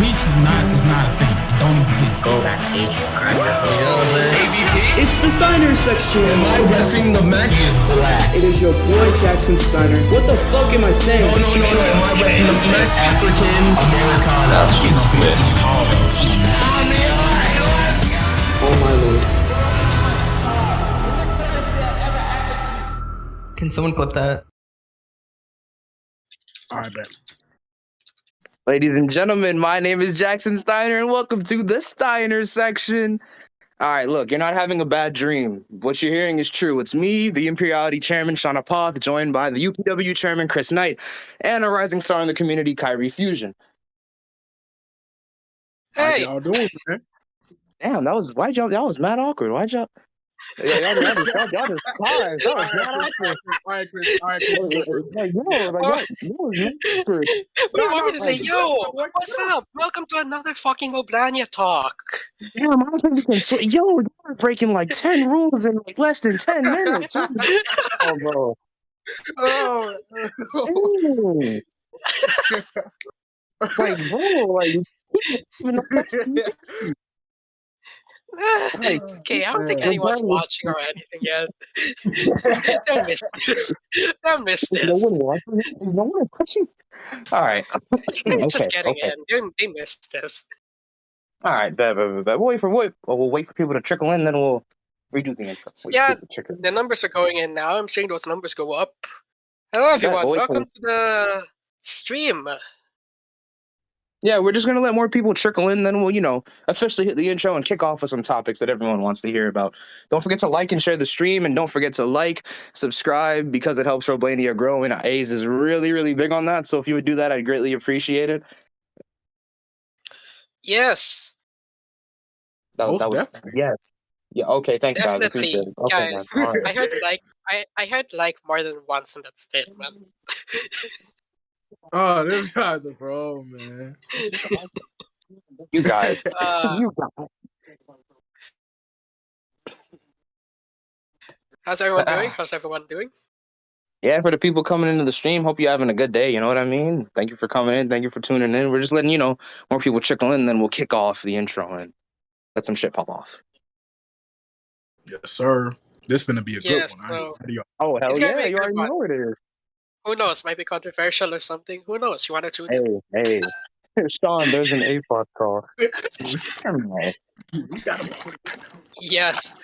Weeks is not a thing. It don't exist. Go backstage and cry for It's the Steiner section. Am I repping the Mac is black? It is your boy Jackson Steiner. What the fuck am I saying? No. Am I repping the Mac? African Americana. Oh my lord. Can someone clip that? Alright, bet. Ladies and gentlemen, my name is Jackson Steiner, and welcome to the Steiner section. All right, look, you're not having a bad dream. What you're hearing is true. It's me, the Imperiality Chairman, Shauna Poth, joined by the UPW Chairman, Chris Knight, and a rising star in the community, Kyrie Fusion. How y'all doing, man? Damn, that was mad awkward. Why'd y'all... Yeah, y'all just paused. That was mad awkward. All right, Chris. Like, yo, awkward. We want me to say, yo, what's up? Welcome to another fucking Roblania Talk. Damn, I don't think we can yo, you're breaking like 10 rules in like less than 10 minutes. Oh, bro. Oh. Like, bro, like, Okay, I don't think anyone's watching or anything yet. Don't miss this. Don't miss this. No one watching? No one watching? All right. Just getting in. They missed this. All right, We'll wait for people to trickle in, then we'll redo the intro. The numbers are going in now. I'm seeing those numbers go up. Hello, everyone. Welcome to the stream. Yeah, we're just going to let more people trickle in, then we'll, officially hit the intro and kick off with some topics that everyone wants to hear about. Don't forget to like and share the stream, and don't forget to like, subscribe, because it helps Roblania grow, and A's is really, really big on that, so if you would do that, I'd greatly appreciate it. Yes. That was yes. Yeah, okay, thanks, guys. Definitely, Okay, guys. right. I heard like more than once in that statement. Oh, these guys are pro, man. You guys. How's everyone doing? Yeah, for the people coming into the stream, hope you're having a good day. You know what I mean? Thank you for coming in. Thank you for tuning in. We're just letting more people trickle in, then we'll kick off the intro and let some shit pop off. Yes, sir. This finna be a good one. So, oh, hell yeah. You already know what it is. Who knows? Might be controversial or something. Who knows? You want to tune in? Hey. Sean, there's an APOS call. Yes.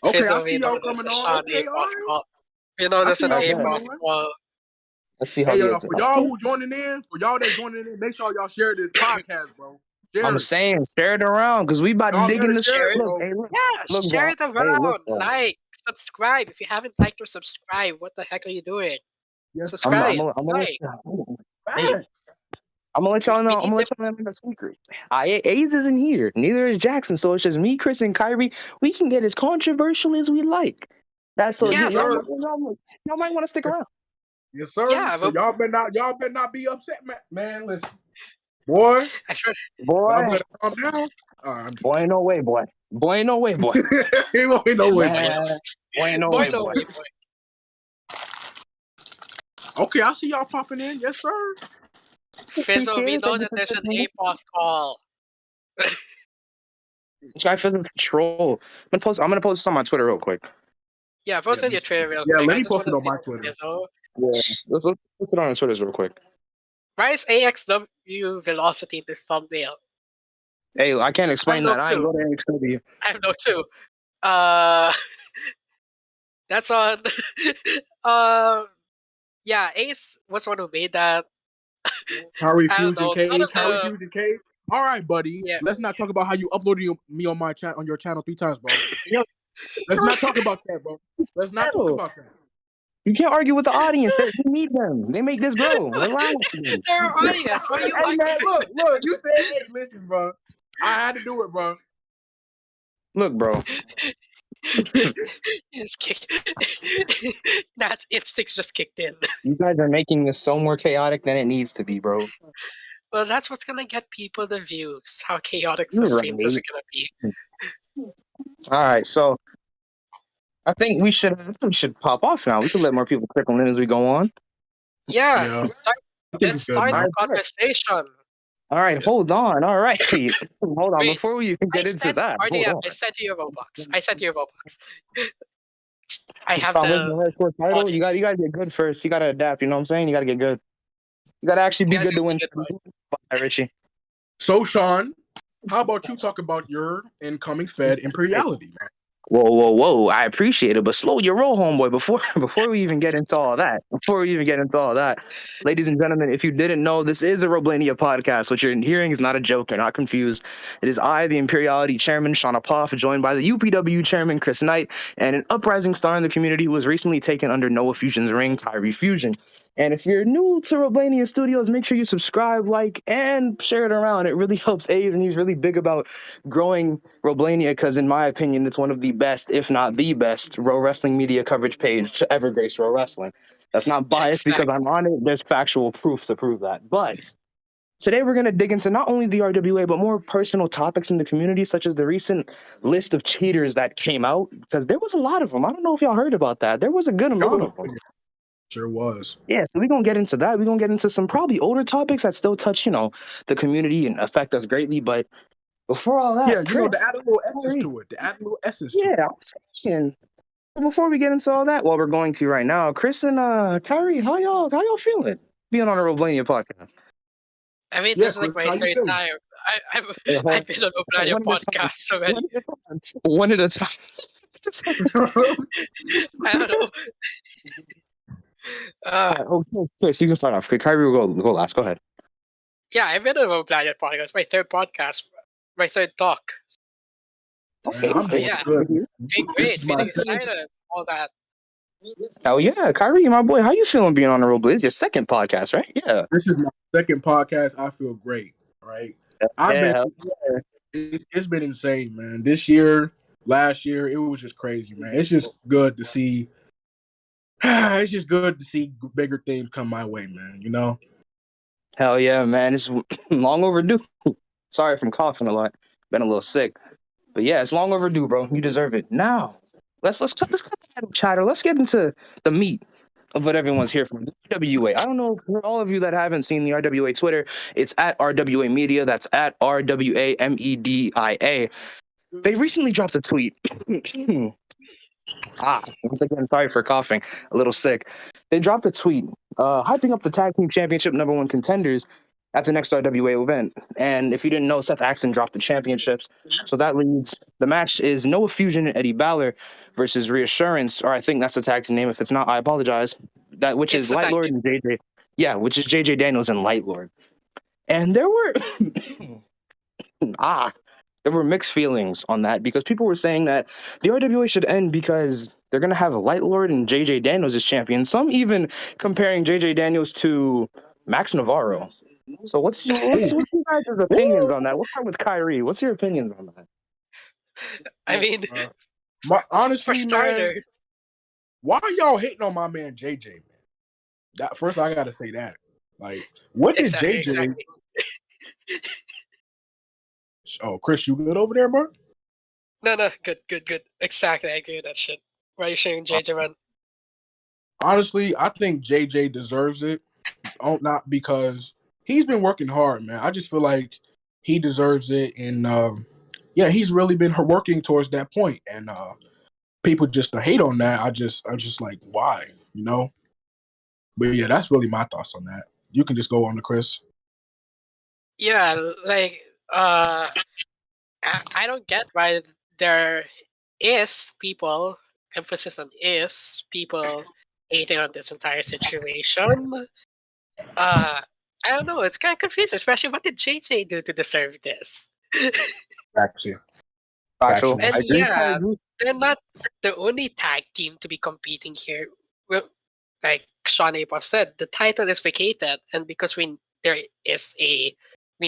Okay, I see y'all coming on. Okay, all right. You know, there's an APOS call. Let's see how for y'all who joining in, make sure y'all share this podcast, bro. I'm saying, share it around, because we about to dig in the shit. Share it around. Like, subscribe. If you haven't liked or subscribed, what the heck are you doing? Yes, subscribe. I'm gonna let y'all know. I'm gonna let y'all know a secret. A's isn't here. Neither is Jackson. So it's just me, Chris, and Kyrie. We can get as controversial as we like. That's so. Yeah, y'all might want to stick around. Yes, sir. Yeah, so y'all better not be upset, man. Listen, boy. Y'all better calm down. Boy, ain't no way, boy. Boy, ain't no way, boy. Ain't no way, boy. Ain't no way, boy. Okay, I see y'all popping in. Yes, sir. Fizzle, we know that there's an APOS call. This guy Fizzle's troll. I'm gonna post this on my Twitter real quick. Yeah, post it on your Twitter real quick. Yeah, let me post it on my Twitter. Yeah, let's post it on Twitter real quick. Why is AXW velocity in the thumbnail? Hey, I can't explain that. I ain't go to AXW. I have no clue. That's on. Yeah, Ace was one who made that. Kyrie Fusion K. All right, buddy. Yeah. Let's not talk about how you uploaded me on my on your channel 3 times, bro. Let's not talk about that, bro. Let's not talk about that. You can't argue with the audience. You need them. They make this grow. Relax. They're our audience. What are you hey, man, look. You said, hey, listen, bro. I had to do it, bro. Look, bro. You just kicked. That's instincts just kicked in. You guys are making this so more chaotic than it needs to be, bro. Well, that's what's gonna get people the views. How chaotic the streams is it gonna be? All right, so I think we should pop off now. We can let more people trickle in as we go on. Yeah. Let's start the conversation. All right, hold on. All right, hold on. Wait, Before we even get into that, hold on. I sent you your Robux. I sent you your Robux. I have Promise the the hardcore title. audio. You gotta get good first. You gotta adapt. You know what I'm saying? You gotta get good. You gotta actually be You guys good to gotta be win. good first. Bye, Richie. So, Sean, how about you talk about your incoming Fed imperiality, man? Whoa! I appreciate it, but slow your roll, homeboy. Before we even get into all that, ladies and gentlemen, if you didn't know, this is a Roblania podcast. What you're hearing is not a joke. You're not confused. It is I, the Imperiality Chairman, Shauna Poff, joined by the UPW Chairman, Chris Knight, and an uprising star in the community who was recently taken under Noah Fusion's ring, Kyrie Fusion. And if you're new to Roblania Studios, make sure you subscribe, like, and share it around. It really helps A's, and he's really big about growing Roblania because, in my opinion, it's one of the best, if not the best, Ro Wrestling media coverage page to ever grace Ro Wrestling. That's not biased because I'm on it. There's factual proof to prove that. But today we're going to dig into not only the RWA, but more personal topics in the community, such as the recent list of cheaters that came out, because there was a lot of them. I don't know if y'all heard about that. There was a good amount of them. Sure was. Yeah, so we're going to get into that. We're going to get into some probably older topics that still touch, the community and affect us greatly. But before all that, Yeah, Chris, to add a little essence to it. To add a little essence to it. yeah, I'm saying. Before we get into all that, what we're going to right now, Chris and Kyrie, how y'all feeling being on a Roblania podcast? I mean, Yeah, this is like Chris, my how you third feeling? time. I've been on Roblania podcast already. One at a time. I don't know. Okay, Chris, you can start off. Kyrie will go last. Go ahead. Yeah, I've been on Roblania podcast. My third podcast. My third talk. Okay, I'm doing good. Feeling great. Feeling excited. All that. Oh yeah, Kyrie, my boy, how you feeling being on the Roblania? It's your second podcast, right? Yeah. This is my second podcast. I feel great. Right. It's been insane, man. This year, last year, it was just crazy, man. It's just good to see. It's just good to see bigger things come my way, man. Hell yeah, man. It's long overdue. Sorry if I'm coughing a lot. Been a little sick. But yeah, it's long overdue, bro. You deserve it. Now, let's cut the chatter. Let's get into the meat of what everyone's here for. RWA. I don't know for all of you that haven't seen the RWA Twitter, it's at RWA Media. That's at RWAMEDIA. They recently dropped a tweet. Once again, sorry for coughing. A little sick. They dropped a tweet hyping up the Tag Team Championship #1 contenders at the next RWA event. And if you didn't know, Seth Axton dropped the championships. So that leads, the match is Noah Fusion and Eddie Balor versus Reassurance, or I think that's the tag team name. If it's not, I apologize. Which is Light Lord and JJ. Yeah, which is JJ Daniels and Light Lord. And there were there were mixed feelings on that because people were saying that the RWA should end because they're gonna have Light Lord and JJ Daniels as champions. Some even comparing JJ Daniels to Max Navarro. So what's your guys' opinions on that? We'll start with Kyrie. What's your opinions on that? I mean, honestly, man, why are y'all hating on my man JJ, man? That first, I gotta say that. Like, what did JJ? Exactly. Oh, Chris, you good over there, bro? No, good. Exactly, I agree with that shit. Why are you saying JJ run? Honestly, I think JJ deserves it. Not because he's been working hard, man. I just feel like he deserves it, and he's really been working towards that point. And people just hate on that. I'm just like, why, But yeah, that's really my thoughts on that. You can just go on to Chris. Yeah, like I don't get why there is people, emphasis on is, people hating on this entire situation. I don't know, it's kind of confusing, especially what did JJ do to deserve this? Actually. And yeah, they're not the only tag team to be competing here. Well, like Sean Apos said, the title is vacated, and because we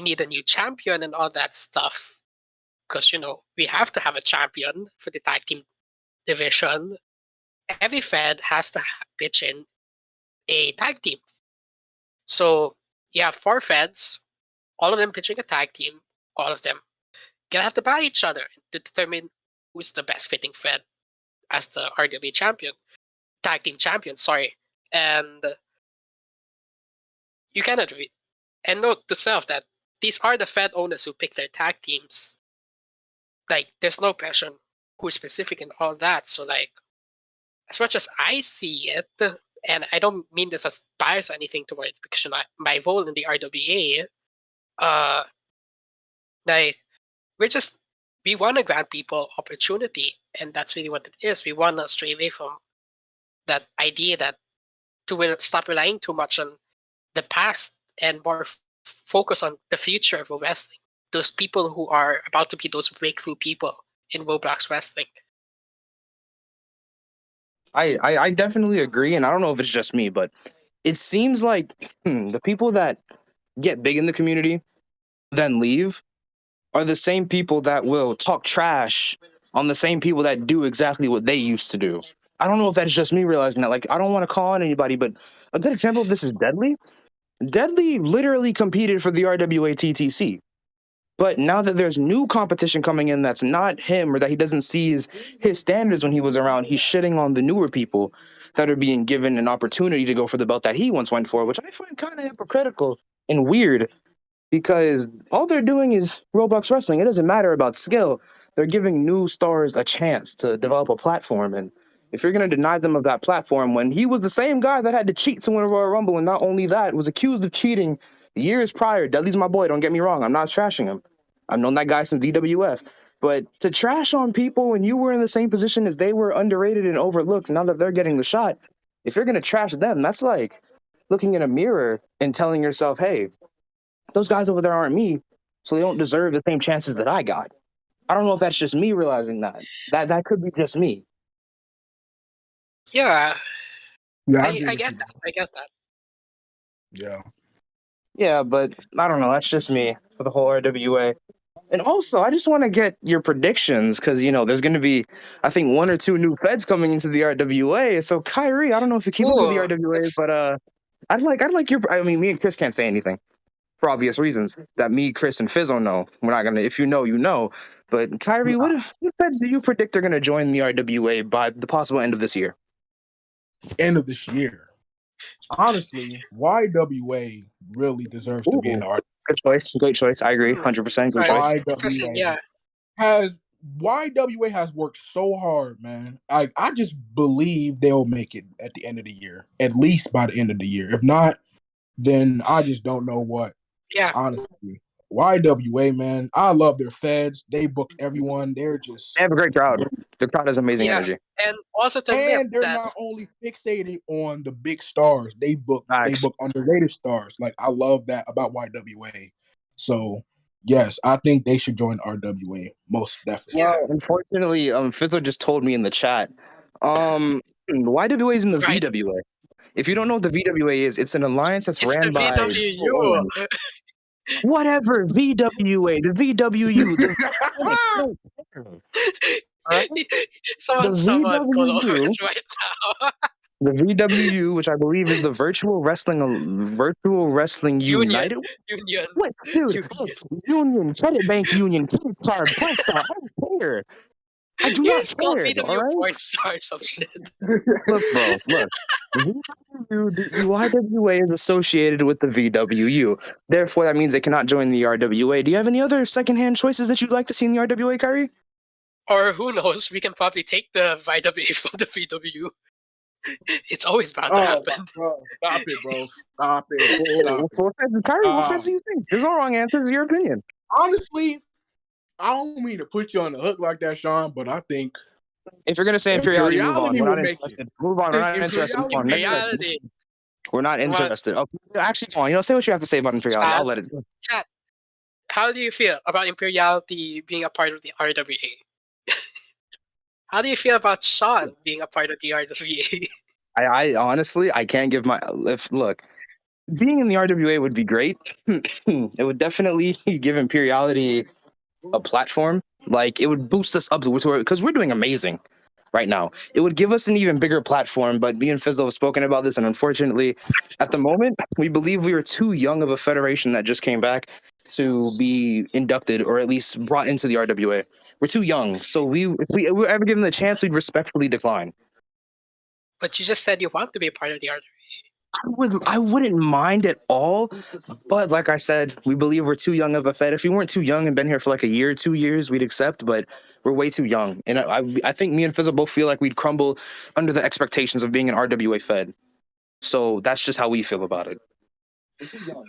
need a new champion and all that stuff, because we have to have a champion for the tag team division. Every Fed has to pitch in a tag team. So you have 4 Feds, all of them pitching a tag team, all of them gonna have to battle each other to determine who's the best fitting Fed as the RWA champion, tag team champion. Sorry, and you cannot and note to self that these are the Fed owners who pick their tag teams. Like, there's no question who's specific and all that. So, like, as much as I see it, and I don't mean this as bias or anything towards, because my role in the RWA, like, we want to grant people opportunity, and that's really what it is. We want to stray away from that idea that to stop relying too much on the past and more focus on the future of wrestling. Those people who are about to be those breakthrough people in Roblox wrestling. I definitely agree, and I don't know if it's just me, but it seems like the people that get big in the community then leave are the same people that will talk trash on the same people that do exactly what they used to do. I don't know if that's just me realizing that. Like, I don't want to call on anybody, but a good example of this is Deadly. Deadly literally competed for the RWA TTC. But now that there's new competition coming in that's not him, or that he doesn't see his standards when he was around, he's shitting on the newer people that are being given an opportunity to go for the belt that he once went for, which I find kind of hypocritical and weird, because all they're doing is Roblox wrestling. It doesn't matter about skill. They're giving new stars a chance to develop a platform. And if you're going to deny them of that platform, when he was the same guy that had to cheat to win a Royal Rumble, and not only that, was accused of cheating years prior. Dudley's my boy, don't get me wrong. I'm not trashing him. I've known that guy since DWF. But to trash on people when you were in the same position as they were, underrated and overlooked, now that they're getting the shot, if you're going to trash them, that's like looking in a mirror and telling yourself, hey, those guys over there aren't me, so they don't deserve the same chances that I got. I don't know if that's just me realizing that. That could be just me. Yeah. Yeah, I get that. I get that. Yeah. Yeah, but I don't know. That's just me for the whole RWA. And also, I just want to get your predictions because, there's going to be, I think, 1 or 2 new feds coming into the RWA. So, Kyrie, I don't know if you keep up with the RWA, but I'd like your. I mean, me and Chris can't say anything for obvious reasons that me, Chris, and Fizz don't know. We're not gonna. If you know, you know. But Kyrie, what feds do you predict are going to join the RWA by the possible end of this year? End of this year. Honestly, YWA really deserves to be in the RWA. Great choice. I agree, 100%. Great choice. YWA has worked so hard, man. I just believe they'll make it at the end of the year, at least by the end of the year. If not, then I just don't know what. Yeah. Honestly, YWA, man, I love their feds. They book everyone. They have a great crowd. The crowd has amazing energy. And also they're not only fixated on the big stars. They book underrated stars. Like, I love that about YWA. So yes, I think they should join RWA, most definitely. Yeah. Unfortunately, Fizzle just told me in the chat. YWA is in the VWA. If you don't know what the VWA is, it's an alliance that's ran by VWU. Whatever, VWA, the VWU, someone call over right now. The VWU, which I believe is the Virtual Wrestling United. Union. What, dude? Union, Credit Bank Union, Credit Card, Point Star. I don't care. I do not care. VW Point Star, some shit. Look, bro. Look. The YWA is associated with the VWU. Therefore, that means they cannot join the RWA. Do you have any other secondhand choices that you'd like to see in the RWA, Kyrie? Or who knows? We can probably take the YWA from the VW. It's always bound to happen. Bro, stop it, bro. Stop it. Kyrie, what sense do you think? There's no wrong answer. It's your opinion. Honestly, I don't mean to put you on the hook like that, Sean, but I think if you're gonna say Imperiality, move on. We're not interested. Move on. We're not interested. We're not interested. Okay. Actually, come on. Say what you have to say about Imperiality. I'll let it go. Chat. How do you feel about Imperiality being a part of the RWA? How do you feel about Sean being a part of the RWA? I honestly, I can't give my look. Being in the RWA would be great. It would definitely give Imperiality a platform. Like, it would boost us up because we're doing amazing right now. It would give us an even bigger platform, but me and Fizzle have spoken about this, and unfortunately, at the moment, we believe we are too young of a federation that just came back to be inducted or at least brought into the RWA. We're too young, so if we were ever given the chance, we'd respectfully decline. But you just said you want to be a part of the RWA. I wouldn't mind at all, but like I said, we believe we're too young of a Fed. If we weren't too young and been here for like a year, 2 years, we'd accept. But we're way too young, and I think me and Fizzle both feel like we'd crumble under the expectations of being an RWA Fed. So that's just how we feel about it.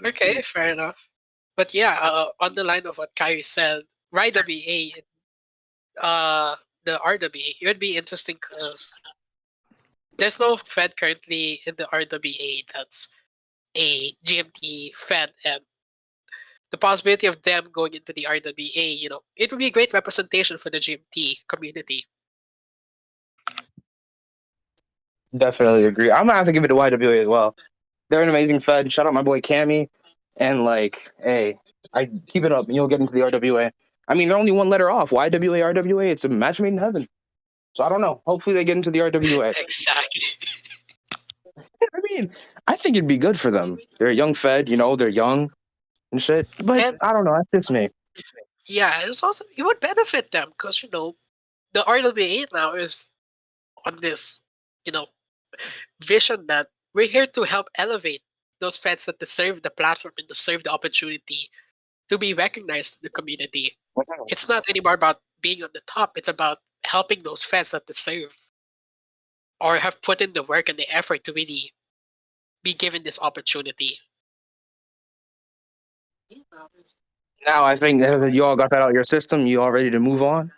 Okay, fair enough. But yeah, on the line of what Kyrie said, RWA, the RWA, it would be interesting because there's no Fed currently in the RWA that's a GMT Fed, and the possibility of them going into the RWA, it would be a great representation for the GMT community. Definitely agree. I'm gonna have to give it to YWA as well. They're an amazing Fed. Shout out my boy Cammy. And like, hey, I keep it up and you'll get into the RWA. I mean, they're only one letter off. YWA, RWA, it's a match made in heaven. So I don't know. Hopefully they get into the RWA. Exactly. I mean, I think it'd be good for them. They're a young Fed, they're young and shit. But I don't know. That's just me. Yeah, it would benefit them because, the RWA now is on this, vision that we're here to help elevate those Feds that deserve the platform and deserve the opportunity to be recognized in the community. It's not anymore about being on the top. It's about helping those Feds that deserve or have put in the work and the effort to really be given this opportunity. Now I think that you all got that out of your system. You all ready to move on?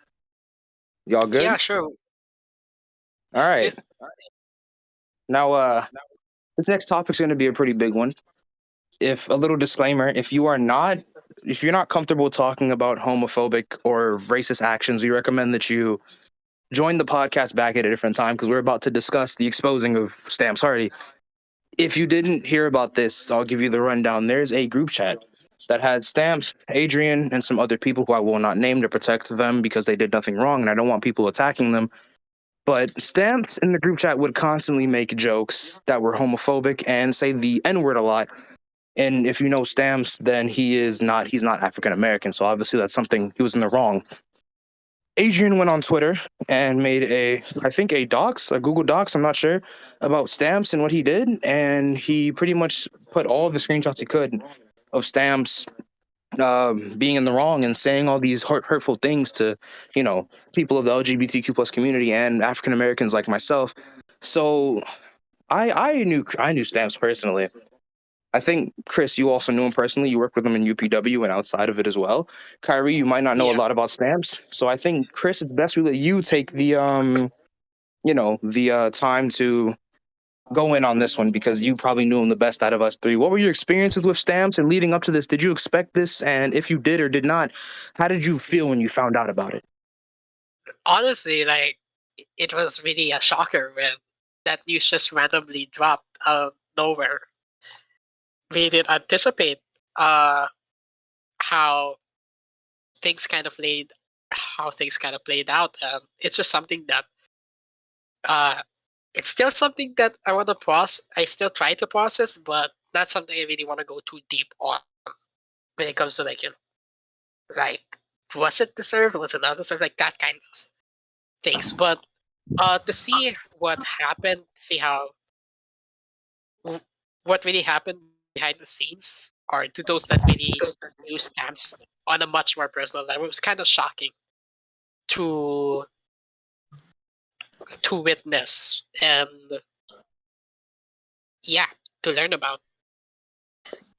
Y'all good? Yeah, sure. All right. Now, this next topic's going to be a pretty big one. If a little disclaimer, if you're not comfortable talking about homophobic or racist actions, we recommend that you join the podcast back at a different time because we're about to discuss the exposing of Stamps Hardy. If you didn't hear about this, I'll give you the rundown. There's a group chat that had Stamps, Adrian, and some other people who I will not name to protect them because they did nothing wrong and I don't want people attacking them. But Stamps in the group chat would constantly make jokes that were homophobic and say the N-word a lot. And if you know Stamps, then he's not African American. So obviously that's something he was in the wrong. Adrian went on Twitter and made a Google Docs, I'm not sure, about Stamps and what he did. And he pretty much put all the screenshots he could of Stamps being in the wrong and saying all these hurtful things to, people of the LGBTQ plus community and African Americans like myself. So I knew Stamps personally. I think, Chris, you also knew him personally. You worked with him in UPW and outside of it as well. Kyrie, you might not know a lot about Stamps. So I think, Chris, it's best we let you take the time to go in on this one because you probably knew him the best out of us three. What were your experiences with Stamps and leading up to this? Did you expect this? And if you did or did not, how did you feel when you found out about it? Honestly, it was really a shocker when that news just randomly dropped out of nowhere. We didn't anticipate how things kind of played out. It's just something that it's still something that I want to process. I still try to process, but not something I really want to go too deep on when it comes to was it deserved? Was it not deserved? Like that kind of things. But to see what happened, see what really happened behind the scenes, or to those that really use Stamps on a much more personal level, it was kind of shocking to witness and to learn about.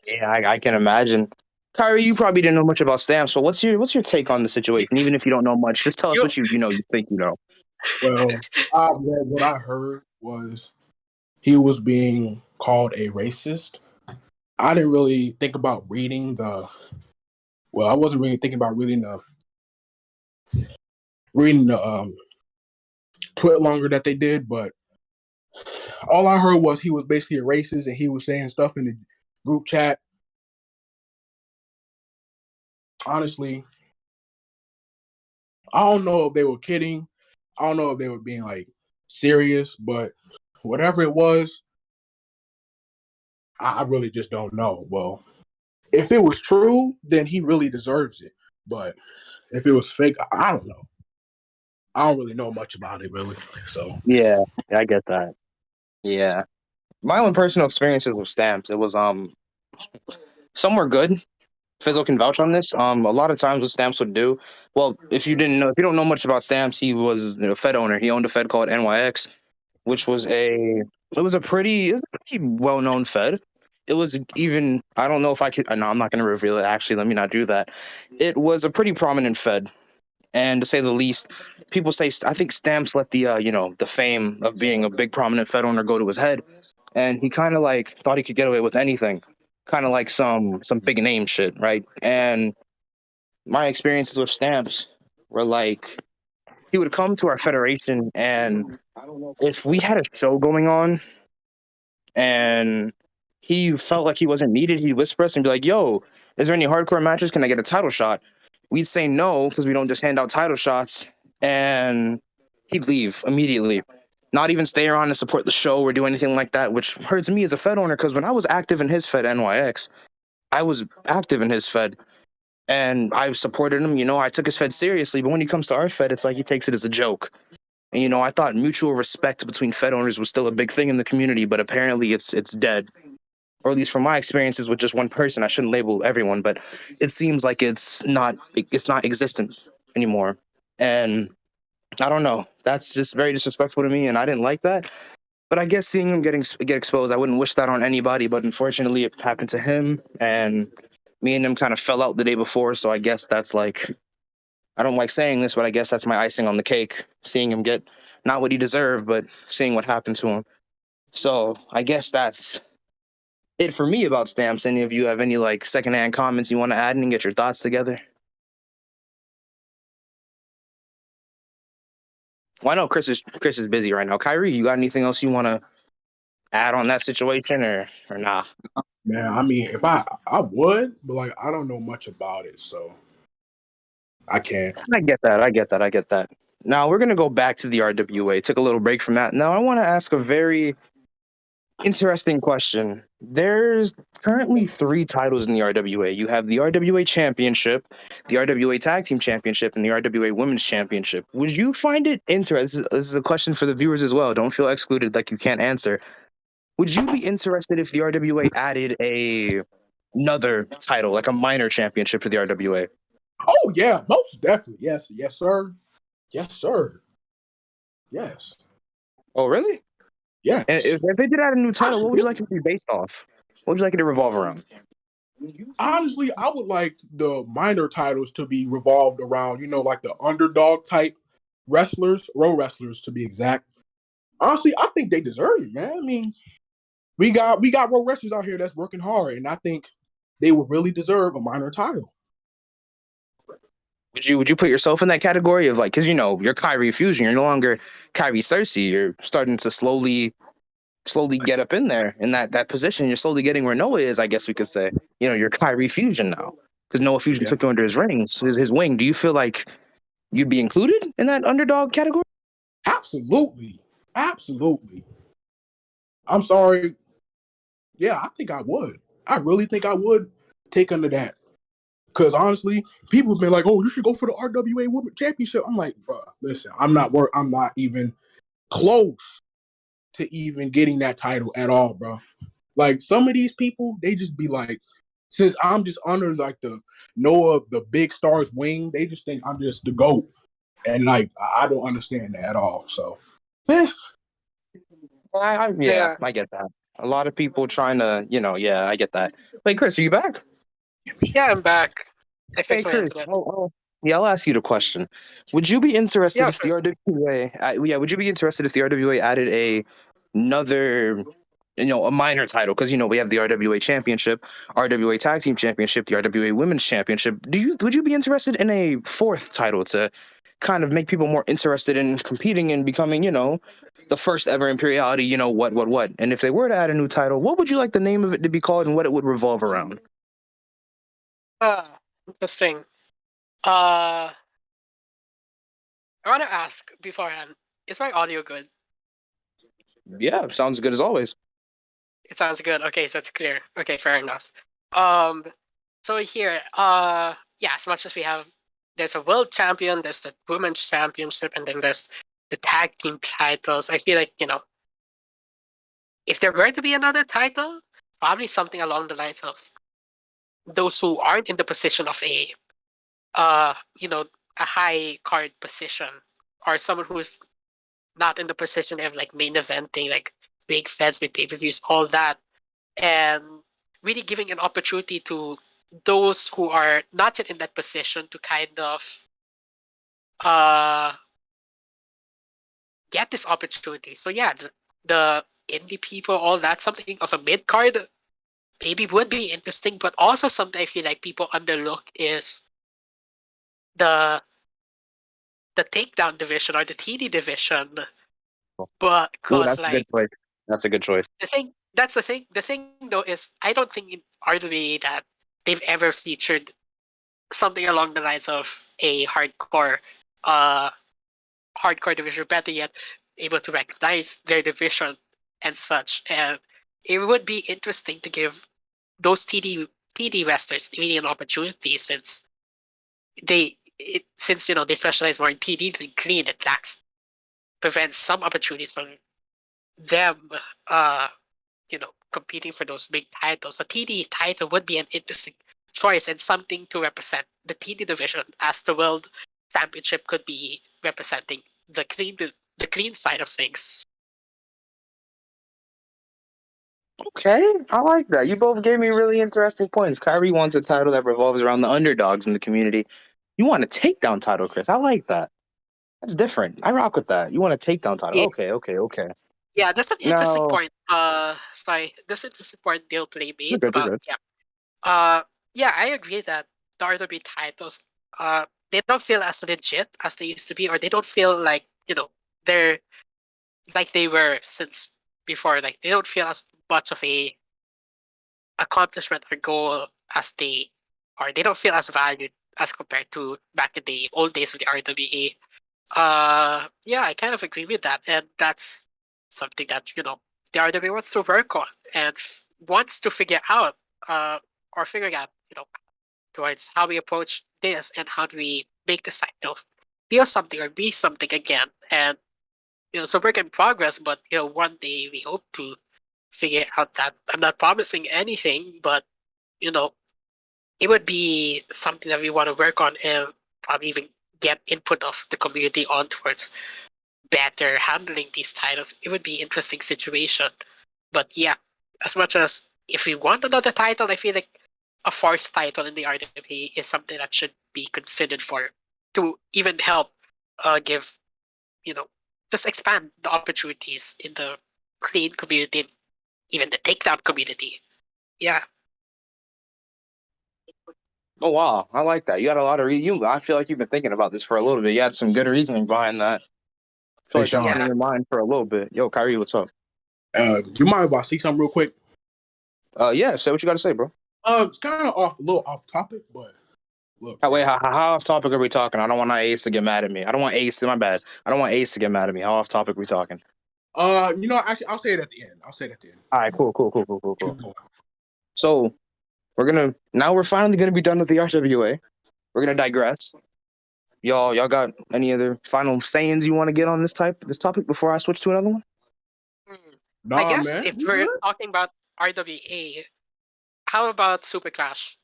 Yeah, I can imagine. Kyrie, you probably didn't know much about Stamps, so what's your take on the situation? Even if you don't know much, just tell us what you think you know. Well, what I heard was he was being called a racist. I didn't really think about reading I wasn't really thinking about reading the tweet longer that they did, but all I heard was he was basically a racist and he was saying stuff in the group chat. Honestly, I don't know if they were kidding. I don't know if they were being serious, but whatever it was, I really just don't know. Well, if it was true, then he really deserves it. But if it was fake, I don't know. I don't really know much about it, really. So yeah, I get that. Yeah, My own personal experiences with stamps, it was some were good. Fizzle can vouch on this. A lot of times what Stamps would do. Well, if you don't know much about Stamps, he was a Fed owner. He owned a Fed called NYX, which was a pretty well known Fed. It was even, I don't know if I could. No, I'm not going to reveal it. Actually, let me not do that. It was a pretty prominent Fed, and to say the least, people say I think Stamps let the the fame of being a big prominent Fed owner go to his head, and he kind of like thought he could get away with anything, kind of like some big name shit, right? And my experiences with Stamps were like he would come to our federation, and if we had a show going on and he felt like he wasn't needed, he'd whisper us and be like, "Yo, is there any hardcore matches? Can I get a title shot?" We'd say no because we don't just hand out title shots, and he'd leave immediately. Not even stay around to support the show or do anything like that, which hurts me as a Fed owner because when I was active in his Fed NYX, I was active in his Fed and I supported him. I took his Fed seriously, but when he comes to our Fed, it's like he takes it as a joke. And I thought mutual respect between Fed owners was still a big thing in the community, but apparently it's dead. Or at least from my experiences with just one person. I shouldn't label everyone, but it seems like it's not existent anymore. And I don't know. That's just very disrespectful to me, and I didn't like that. But I guess seeing him get exposed, I wouldn't wish that on anybody. But unfortunately, it happened to him, and me and him kind of fell out the day before. So I guess that's like, I don't like saying this, but I guess that's my icing on the cake. Seeing him get not what he deserved, but seeing what happened to him. So I guess that's it for me about Stamps. Any of you have any like secondhand comments you want to add and get your thoughts together? Well, I know Chris is busy right now. Kyrie, you got anything else you want to add on that situation or nah? Man, I mean, if I would, but like I don't know much about it, so I can't. I get that. Now we're gonna go back to the RWA. Took a little break from that. Now I want to ask a very interesting question. There's currently 3 titles in the RWA. You have the RWA Championship, the RWA Tag Team Championship, and the RWA Women's Championship. Would you find it interesting? This is a question for the viewers as well. Don't feel excluded like you can't answer. Would you be interested if the RWA added another title, like a minor championship to the RWA? Oh yeah, most definitely. Yes, sir. Yes, sir. Yes. Oh, really? Yes. And if they did add a new title, Absolutely. what would you like it to be based off? What would you like it to revolve around? Honestly, I would like the minor titles to be revolved around, like the underdog type wrestlers, pro wrestlers to be exact. Honestly, I think they deserve it, man. I mean, we got pro wrestlers out here that's working hard, and I think they would really deserve a minor title. Would you put yourself in that category of like, because you're Kyrie Fusion, you're no longer Kyrie Cersei, you're starting to slowly get up in there in that position. You're slowly getting where Noah is, I guess we could say. You're Kyrie Fusion now because Noah Fusion took you under his wing. Do you feel like you'd be included in that underdog category? Absolutely. I'm sorry. Yeah, I think I would. I really think I would take under that. Because honestly, people have been like, "Oh, you should go for the RWA Women's Championship." I'm like, bro, listen, I'm not even close to even getting that title at all, bro. Like some of these people, they just be like, since I'm just under like the Noah, the big star's wing, they just think I'm just the GOAT. And like I don't understand that at all. So I get that. A lot of people trying to, I get that. Wait, Chris, are you back? Yeah, I'm back. Hey, Chris. I'll ask you the question. Would you be interested if the RWA? Would you be interested if the RWA added another, a minor title? Because we have the RWA Championship, RWA Tag Team Championship, the RWA Women's Championship. Would you be interested in a 4th title to kind of make people more interested in competing and becoming, the first ever Imperiality? What? And if they were to add a new title, what would you like the name of it to be called and what it would revolve around? Interesting. I want to ask beforehand, is my audio good? Yeah, sounds good as always. It sounds good. Okay, so it's clear. Okay, fair enough. So here, as much as we have, there's a world champion, there's the women's championship, and then there's the tag team titles. I feel like, if there were to be another title, probably something along the lines of those who aren't in the position of a high card position, or someone who's not in the position of like main eventing, like big feds, big pay-per-views, all that, and really giving an opportunity to those who are not yet in that position to kind of get this opportunity. So yeah, the indie people, all that, something of a mid card maybe would be interesting, but also something I feel like people underlook is the takedown division or the TD division. But because that's a good choice. That's a good choice. The thing though is I don't think in RWA that they've ever featured something along the lines of a hardcore division, better yet, able to recognize their division and such. And it would be interesting to give those TD wrestlers really an opportunity, since they specialize more in TD than clean. It prevents some opportunities from them competing for those big titles. A TD title would be an interesting choice and something to represent the TD division, as the World Championship could be representing the clean side of things. Okay, I like that. You both gave me really interesting points. Kyrie wants a title that revolves around the underdogs in the community. You want a takedown title, Chris. I like that. That's different. I rock with that. You want a takedown title. Yeah. Okay. Yeah, that's an interesting point. That's an interesting point Dale Play made about. Yeah, I agree that the RWA titles, they don't feel as legit as they used to be, or they don't feel like they're like they were since before. Like they don't feel as much of a accomplishment or goal as they are. They don't feel as valued as compared to back in the old days of the RWA. Yeah, I kind of agree with that, and that's something that the RWA wants to work on and wants to figure out, or figuring out, towards how we approach this and how do we make this title feel something or be something again. And it's a work in progress, but one day we hope to figure out that. I'm not promising anything, but it would be something that we want to work on and probably even get input of the community on towards better handling these titles. It would be an interesting situation. But yeah, as much as if we want another title, I feel like a fourth title in the RWA is something that should be considered for, to even help give, just expand the opportunities in the clean community, even the takedown community. Yeah. Oh wow, I like that. You got a lot of I feel like you've been thinking about this for a little bit. You had some good reasoning behind that. I feel like that's been in your mind for a little bit. Yo, Kyrie, what's up? You mind if I see something real quick? Yeah, say what you got to say, bro. It's kind of a little off topic, but look. Wait, how off topic are we talking? I don't want Ace to get mad at me. I don't want Ace to, my bad. I don't want Ace to get mad at me. How off topic are we talking? Actually, I'll say it at the end. All right, cool. So we're finally gonna be done with the RWA. We're gonna digress. Y'all got any other final sayings you want to get on this topic before I switch to another one? I guess if we're talking about RWA, how about Superclash?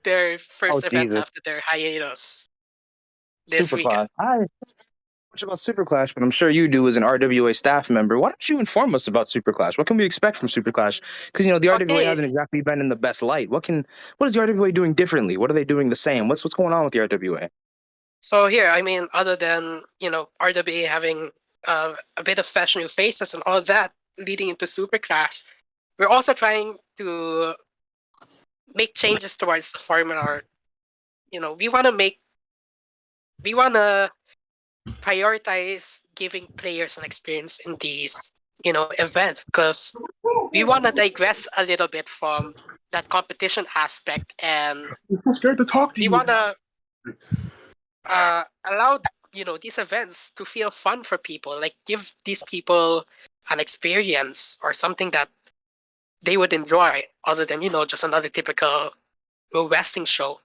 Their first event after their hiatus this weekend. Much about Superclash, but I'm sure you do as an RWA staff member. Why don't you inform us about Superclash? What can we expect from Superclash? Because the RWA hasn't exactly been in the best light. What is the RWA doing differently? What are they doing the same? What's going on with the RWA? So here, I mean, other than RWA having a bit of fresh new faces and all that leading into Superclash, we're also trying to make changes towards the formula. We want to prioritize giving players an experience in these events, because we want to digress a little bit from that competition aspect, and I'm scared to talk to you. We want to allow these events to feel fun for people, like give these people an experience or something that they would enjoy, other than just another typical wrestling show.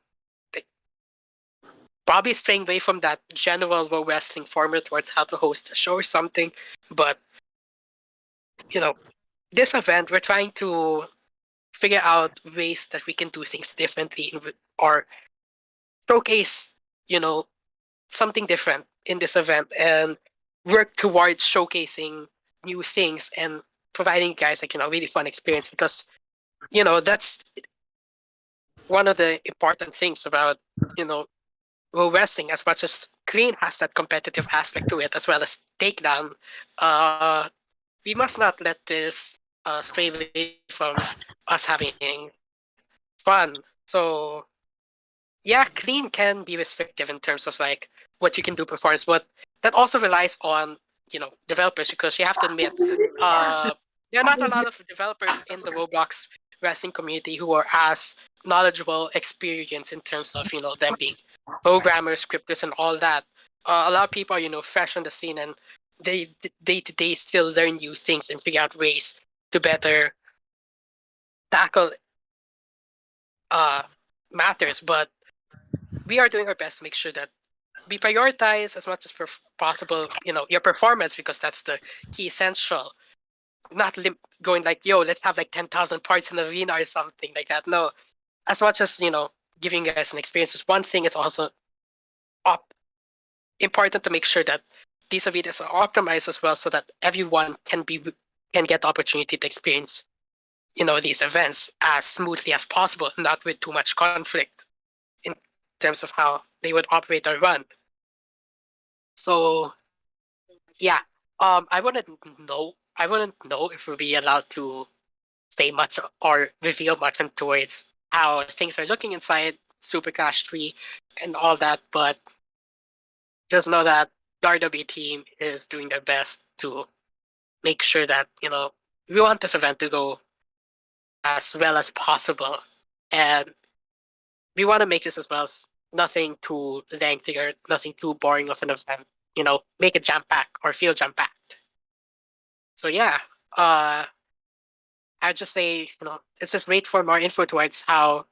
Probably straying away from that general wrestling format towards how to host a show or something, but this event, we're trying to figure out ways that we can do things differently or showcase, something different in this event and work towards showcasing new things and providing you guys like, really fun experience because, that's one of the important things about, World Wrestling, as much as Green has that competitive aspect to it, as well as Takedown. We must not let this stray away from us having fun. So, yeah, Clean can be restrictive in terms of like what you can do performance, but that also relies on developers because you have to admit there are not a lot of developers in the Roblox wrestling community who are as knowledgeable, experienced in terms of them being programmers, scripters, and all that. A lot of people are fresh on the scene and they day to day still learn new things and figure out ways to better tackle matters. But we are doing our best to make sure that we prioritize as much as possible, your performance because that's the key essential. Not going like, yo, let's have like 10,000 parts in the arena or something like that. No, as much as giving you guys an experience is one thing. It's also important to make sure that these videos are optimized as well, so that everyone can get the opportunity to experience, these events as smoothly as possible, not with too much conflict in terms of how they would operate or run. So, yeah, I wouldn't know if we'll be allowed to say much or reveal much towards how things are looking inside Superclash 3 and all that, but just know that the RWA team is doing their best to make sure that, we want this event to go as well as possible. And we want to make this as well as nothing too lengthy or nothing too boring of an event. Make it jam-packed or feel jam-packed. So yeah, I'd just say, let's just wait for more info towards how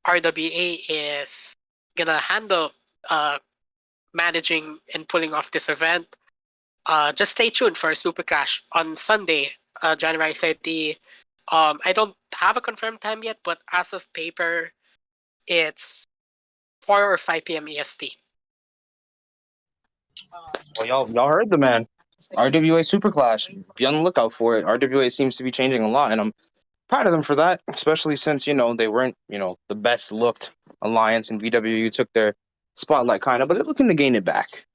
RWA is gonna handle managing and pulling off this event. Just stay tuned for Superclash on Sunday, January 30. I don't have a confirmed time yet, but as of paper, it's 4 or 5 p.m. EST. Well, y'all heard the man. RWA Superclash. Be on the lookout for it. RWA seems to be changing a lot, and I'm proud of them for that, especially since, they weren't, the best looked alliance, and VWU took their spotlight kind of, but they're looking to gain it back.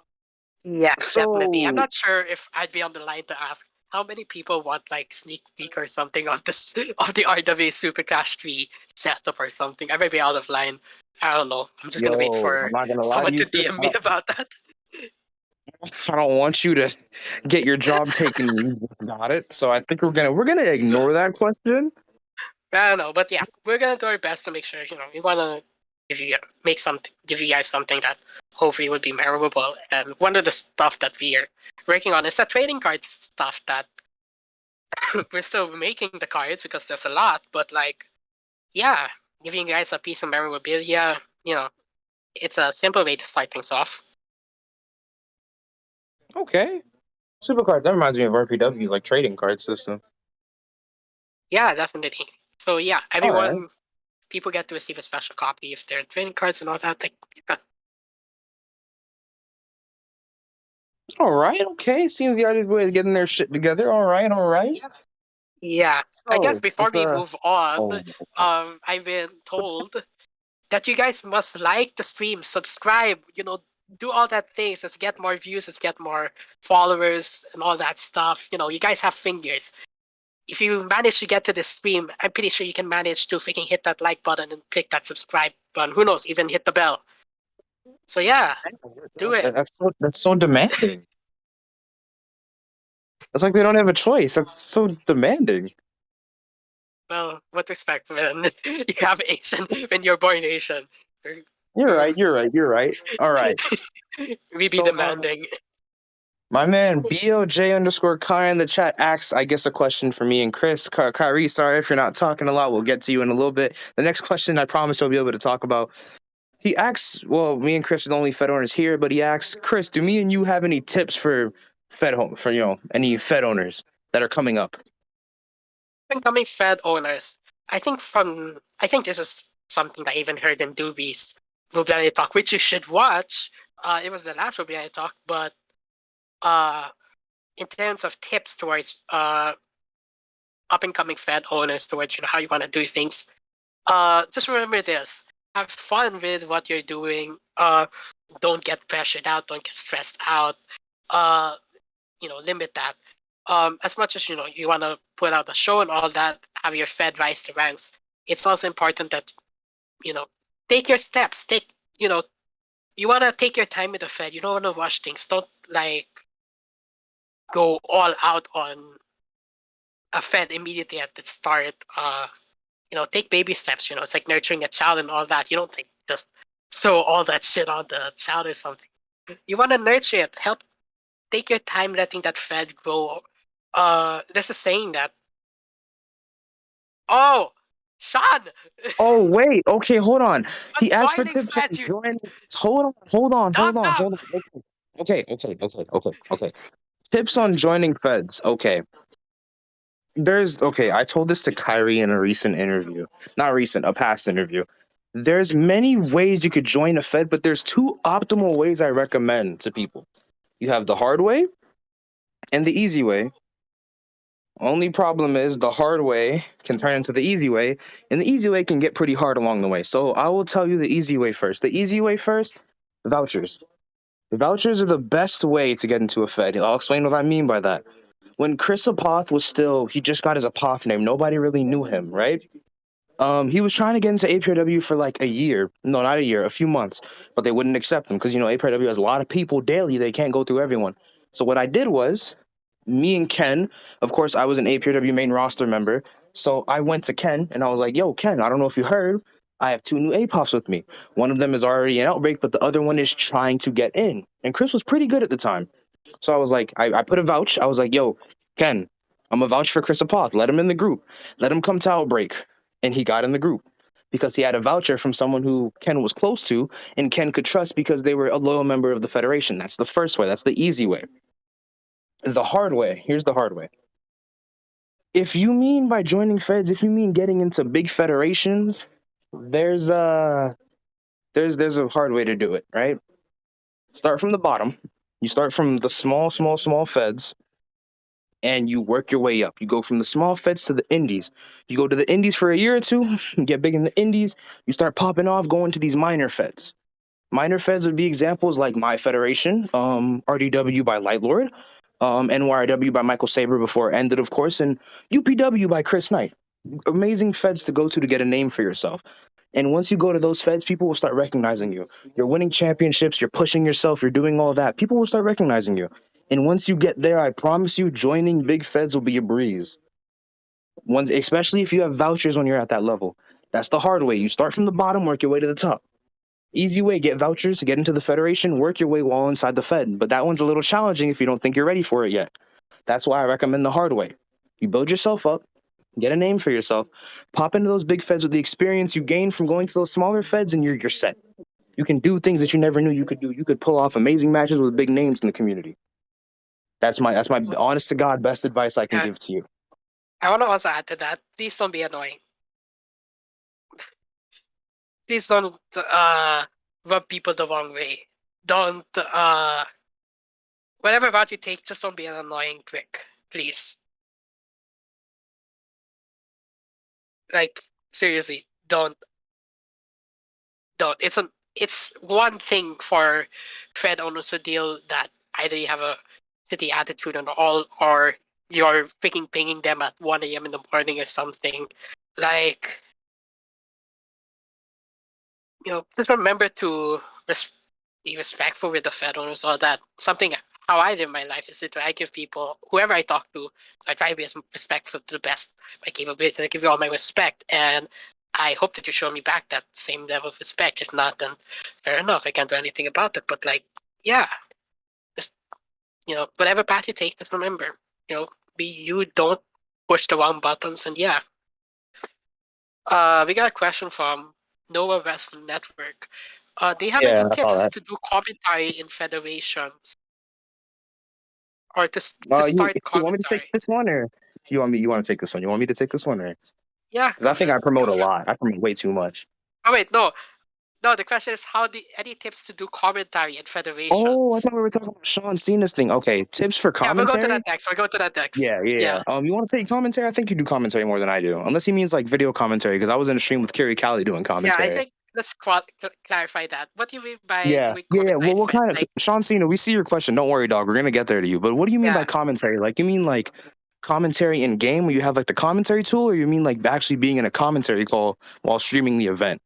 Yeah, definitely. I'm not sure if I'd be on the line to ask how many people want like sneak peek or something of this of the RWA Superclash 3 setup or something. I might be out of line. I don't know. I'm just gonna wait for someone to DM me about that. I don't want you to get your job taken. You just got it. So I think we're gonna ignore that question. I don't know, but yeah, we're gonna do our best to make sure we wanna give you guys something that hopefully would be memorable. And one of the stuff that we're working on is that trading card stuff that we're still making the cards because there's a lot, but like, yeah, giving you guys a piece of memorabilia, it's a simple way to start things off. Okay. Supercard, that reminds me of RPW, like trading card system. Yeah, definitely. So yeah, everyone, people get to receive a special copy if they're trading cards and all that. Like, yeah. All right, okay. Seems the RWA is getting their shit together. All right. Yeah. I guess before we move on, I've been told that you guys must like the stream, subscribe, do all that things. Let's get more views, let's get more followers and all that stuff. You guys have fingers. If you manage to get to this stream, I'm pretty sure you can manage to freaking hit that like button and click that subscribe button. Who knows, even hit the bell. So yeah, do it. That's so demanding. It's like they don't have a choice. That's so demanding. Well, what respect, man? You have Asian when you're born Asian. You're right. All right. We be demanding. My man BLJ_Kai in the chat asks, I guess, a question for me and Chris. Kyrie, sorry if you're not talking a lot. We'll get to you in a little bit. The next question I promise we'll be able to talk about. He asks, well, me and Chris are the only Fed owners here, but he asks, Chris, do me and you have any tips for any Fed owners that are coming up? incoming Fed owners. I think this is something that I even heard in Doobie's Roblania Talk, which you should watch. It was the last Roblania Talk, but in terms of tips towards up and coming Fed owners towards how you want to do things, just remember this: have fun with what you're doing. Don't get pressured out. Don't get stressed out. Limit that. As much as you want to put out a show and all that, have your Fed rise to ranks. It's also important that take your steps. You want to take your time with the Fed. You don't want to rush things. Don't go all out on a Fed immediately at the start. Take baby steps. It's like nurturing a child and all that. You don't just throw all that shit on the child or something. You want to nurture it. Take your time letting that Fed grow. There's a saying that. Oh, Sean. Oh wait, okay, hold on. He asked for Joining tips on Feds, joining. Hold on. Dumb. Okay. Tips on joining Feds. Okay. I told this to Kyrie in a recent interview. Not recent, a past interview. There's many ways you could join a Fed, but there's two optimal ways I recommend to people. You have the hard way and the easy way. Only problem is the hard way can turn into the easy way, and the easy way can get pretty hard along the way. So I will tell you the easy way first. The easy way first, vouchers. The vouchers are the best way to get into a Fed. I'll explain what I mean by that. When Chris Apoth was he just got his Apoth name. Nobody really knew him, right? He was trying to get into APRW for like a year. No, not a year, a few months. But they wouldn't accept him because, APRW has a lot of people daily. They can't go through everyone. So what I did was, me and Ken, of course, I was an APRW main roster member. So I went to Ken and I was like, yo, Ken, I don't know if you heard, I have 2 new APOFs with me. One of them is already in Outbreak, but the other one is trying to get in. And Chris was pretty good at the time. So I was like, I put a vouch. I was like, yo, Ken, I'm a vouch for Chris Apoth. Let him in the group. Let him come to Outbreak. And he got in the group because he had a voucher from someone who Ken was close to and Ken could trust because they were a loyal member of the Federation. That's the first way. That's the easy way. The hard way. Here's the hard way. If you mean by joining Feds, if you mean getting into big federations, there's a hard way to do it, right? Start from the bottom. You start from the small Feds, and you work your way up. You go from the small Feds to the indies. You go to the indies for a year or two, get big in the indies, you start popping off, going to these minor Feds. Minor Feds would be examples like My Federation, RDW by Lightlord, NYRW by Michael Saber before it ended, of course, and UPW by Chris Knight. Amazing Feds to go to get a name for yourself. And once you go to those Feds, people will start recognizing you. You're winning championships, you're pushing yourself, you're doing all that. People will start recognizing you. And once you get there, I promise you, joining big Feds will be a breeze. Especially if you have vouchers when you're at that level. That's the hard way. You start from the bottom, work your way to the top. Easy way, get vouchers to get into the Federation, work your way while inside the Fed. But that one's a little challenging if you don't think you're ready for it yet. That's why I recommend the hard way. You build yourself up, get a name for yourself, pop into those big Feds with the experience you gain from going to those smaller Feds, and you're set. You can do things that you never knew you could do. You could pull off amazing matches with big names in the community. That's my honest to God best advice I can give to you. I want to also add to that. Please don't be annoying. Please don't rub people the wrong way. Don't whatever route you take, just don't be an annoying prick, please. Like seriously, don't. It's one thing for Fed owners to deal that either you have a shitty attitude and all, or you're freaking pinging them at 1 a.m. in the morning or something. Like, just remember to be respectful with the Fed owners, all that. Something how I live my life is that I give people, whoever I talk to, I try to be as respectful to the best of my capabilities. I give you all my respect, and I hope that you show me back that same level of respect. If not, then fair enough. I can't do anything about it. But yeah, just whatever path you take, just remember, be you. Don't push the wrong buttons. And yeah, we got a question from Noah Wrestling Network. Do you have any tips to do commentary in federations, or to start commentary? You want me to take this one, or You want to take this one? You want me to take this one, or? Yeah. Because I think I promote a lot. I promote way too much. Oh wait, no. No, the question is any tips to do commentary in federations? Oh, I thought we were talking about Sean Cena's thing. Okay, tips for commentary. Yeah, we'll go to that next. Yeah. You want to take commentary? I think you do commentary more than I do, unless he means like video commentary. Because I was in a stream with Kiri Callie doing commentary. Yeah, I think let's clarify that. What do you mean by doing commentary? Yeah. Well, what kind of Sean Cena? We see your question. Don't worry, dog. We're gonna get there to you. But what do you mean by commentary? Like, you mean like commentary in game where you have like the commentary tool, or you mean like actually being in a commentary call while streaming the event?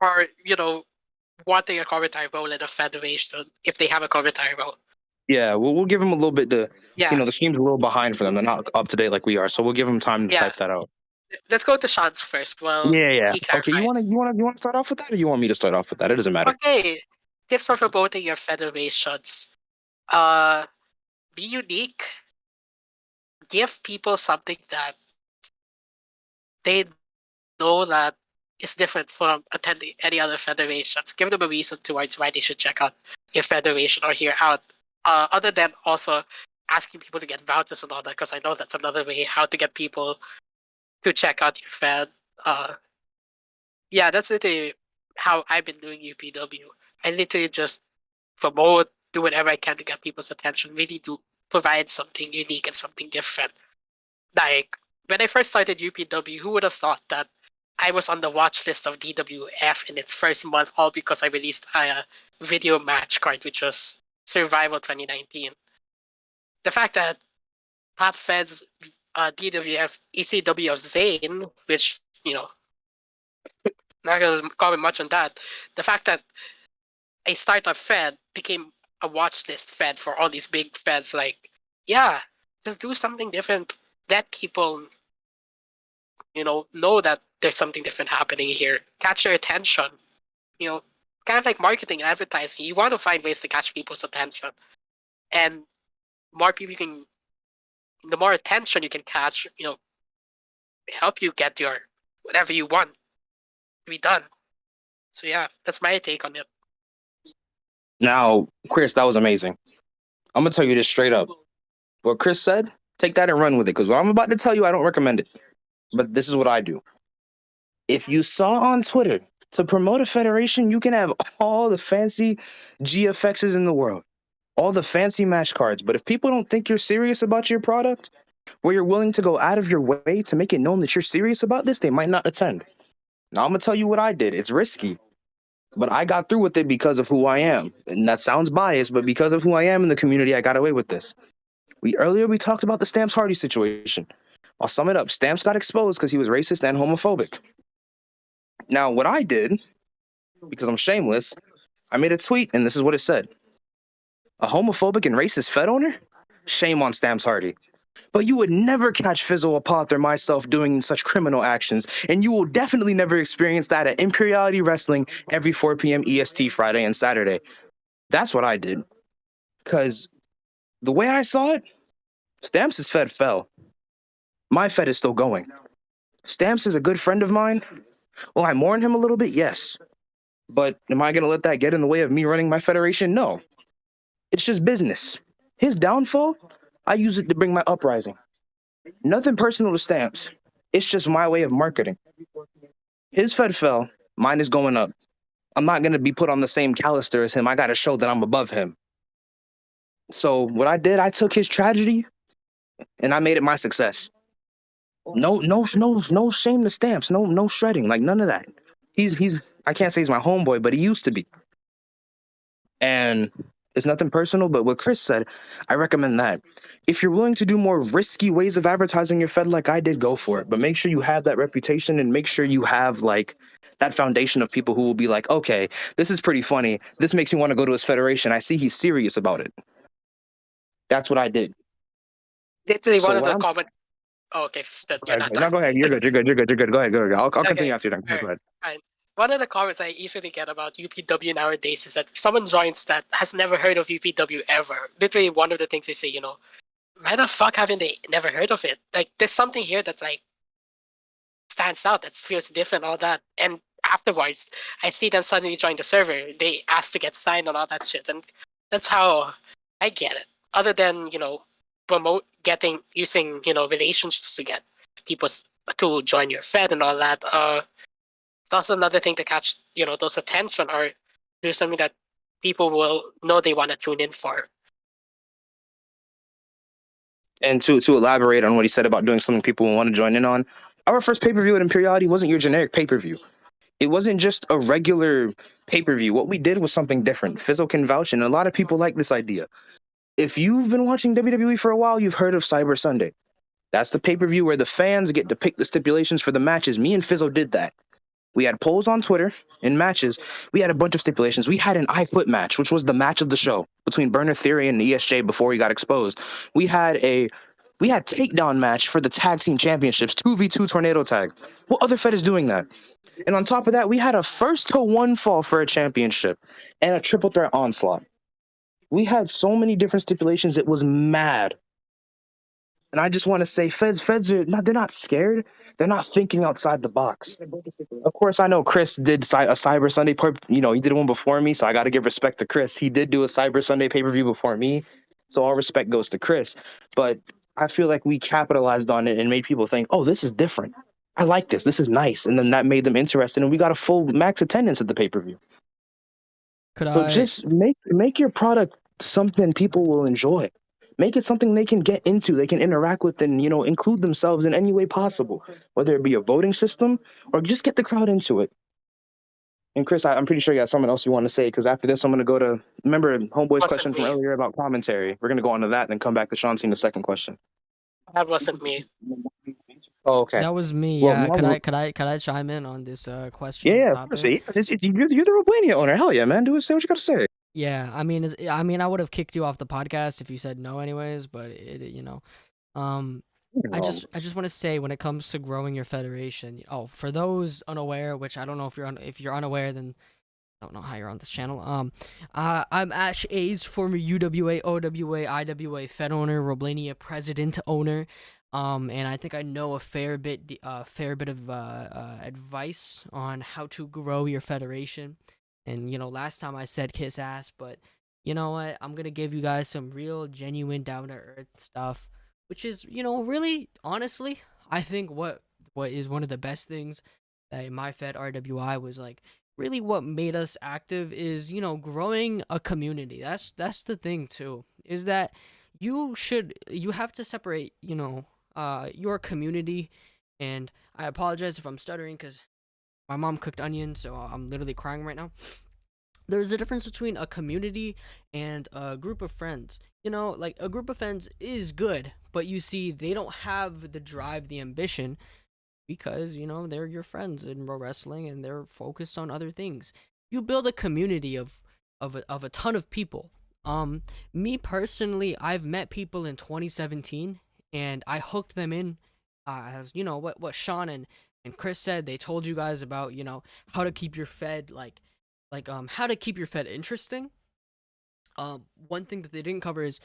Or wanting a commentary role in a federation if they have a commentary role. Yeah, we'll give them a little bit to, the stream's a little behind for them. They're not up to date like we are, so we'll give them time to type that out. Let's go to Sean's first. Well, yeah. Okay, you want to start off with that, or you want me to start off with that? It doesn't matter. Okay, tips for promoting your federations. Be unique. Give people something that they know that is different from attending any other federations. Give them a reason towards why they should check out your federation or hear out. Other than also asking people to get vouchers and all that, because I know that's another way how to get people to check out your fed. That's literally how I've been doing UPW. I literally just promote, do whatever I can to get people's attention, really to provide something unique and something different. Like, when I first started UPW, who would have thought that I was on the watch list of DWF in its first month, all because I released a video match card, which was Survival 2019. The fact that top feds DWF ECW of Zane, which, not going to comment much on that. The fact that a startup fed became a watch list fed for all these big feds, like, just do something different. Let people, know that there's something different happening here. Catch their attention. Kind of like marketing and advertising. You want to find ways to catch people's attention. And more people the more attention you can catch, help you get your whatever you want to be done. So that's my take on it. Now, Chris, that was amazing. I'm going to tell you this straight up. What Chris said, take that and run with it. Because what I'm about to tell you, I don't recommend it. But this is what I do. If you saw on Twitter, to promote a federation, you can have all the fancy GFXs in the world, all the fancy match cards. But if people don't think you're serious about your product, where you're willing to go out of your way to make it known that you're serious about this, they might not attend. Now, I'm going to tell you what I did. It's risky, but I got through with it because of who I am. And that sounds biased, but because of who I am in the community, I got away with this. Earlier, we talked about the Stamps Hardy situation. I'll sum it up. Stamps got exposed because he was racist and homophobic. Now, what I did, because I'm shameless, I made a tweet, and this is what it said. A homophobic and racist Fed owner? Shame on Stamps Hardy. But you would never catch Fizzle, Apoth, or myself doing such criminal actions, and you will definitely never experience that at Imperiality Wrestling every 4 p.m. EST Friday and Saturday. That's what I did. Because the way I saw it, Stamps' Fed fell. My Fed is still going. Stamps is a good friend of mine. Will I mourn him a little bit? Yes. But am I going to let that get in the way of me running my federation? No. It's just business. His downfall, I use it to bring my uprising. Nothing personal to Stamps. It's just my way of marketing. His Fed fell. Mine is going up. I'm not going to be put on the same calister as him. I got to show that I'm above him. So what I did, I took his tragedy and I made it my success. No shame to Stamps. No shredding. Like, none of that. He's I can't say he's my homeboy, but he used to be. And it's nothing personal, but what Chris said, I recommend that. If you're willing to do more risky ways of advertising your Fed like I did, go for it. But make sure you have that reputation and make sure you have like that foundation of people who will be like, okay, this is pretty funny. This makes me want to go to his federation. I see he's serious about it. That's what I did. Literally one of the comments. Oh, okay. No, go ahead. You're good. Go ahead. I'll continue after you. Go ahead. Fine. One of the comments I easily get about UPW nowadays is that someone joins that has never heard of UPW ever. Literally, one of the things they say, why the fuck haven't they never heard of it? Like, there's something here that like stands out, that feels different, all that. And afterwards, I see them suddenly join the server. They ask to get signed on all that shit, and that's how I get it. Other than using relationships to get people to join your Fed and all that. It's also another thing to catch those attention or do something that people will know they want to tune in for. And to elaborate on what he said about doing something people want to join in on, our first pay-per-view at Imperiality wasn't your generic pay-per-view. It wasn't just a regular pay-per-view. What we did was something different. Fizzo can vouch, and a lot of people like this idea. If you've been watching WWE for a while, you've heard of Cyber Sunday. That's the pay-per-view where the fans get to pick the stipulations for the matches. Me and Fizzo did that. We had polls on Twitter in matches. We had a bunch of stipulations. We had an I Quit match, which was the match of the show between Burner Theory and ESJ before he got exposed. We had takedown match for the tag team championships, 2v2 tornado tag. What other Fed is doing that? And on top of that, we had a first to one fall for a championship and a triple threat onslaught. We had so many different stipulations. It was mad. And I just want to say, Feds are they're not scared. They're not thinking outside the box. Of course, I know Chris did a Cyber Sunday, he did one before me, so I got to give respect to Chris. He did do a Cyber Sunday pay-per-view before me, so all respect goes to Chris. But I feel like we capitalized on it and made people think, oh, this is different. I like this. This is nice. And then that made them interested, and we got a full max attendance at the pay-per-view. Just make your product something people will enjoy. Make it something they can get into, they can interact with, and include themselves in any way possible, whether it be a voting system or just get the crowd into it. And Chris, I'm pretty sure you got something else you want to say, because after this, I'm going to go to Homeboy's question from earlier about commentary. We're going to go on to that and then come back to Sean seeing the second question. That wasn't me. Oh, okay. That was me. Well, yeah. Could I chime in on this question? Yeah, of course. You're the Roblania owner. Hell yeah, man. Say what you got to say. Yeah, I mean, I would have kicked you off the podcast if you said no, anyways. But I just want to say, when it comes to growing your federation, for those unaware, which I don't know if you're unaware, then I don't know how you're on this channel. I'm Ash A's former UWA, OWA, IWA Fed owner, Roblania president owner. And I think I know a fair bit of advice on how to grow your federation. And, last time I said kiss ass, but you know what? I'm going to give you guys some real, genuine, down-to-earth stuff, which is, really, honestly, I think what is one of the best things that in my Fed RWI was, like, really what made us active is, growing a community. That's the thing, too, is that you have to separate, your community. And I apologize if I'm stuttering, because my mom cooked onions, so I'm literally crying right now. There's a difference between a community and a group of friends. Like, a group of friends is good, but you see, they don't have the drive, the ambition, because, they're your friends in pro wrestling and they're focused on other things. You build a community of a ton of people. Me personally, I've met people in 2017, and I hooked them in, as, what Sean and Chris said. They told you guys about, how to keep your Fed, how to keep your Fed interesting. One thing that they didn't cover is,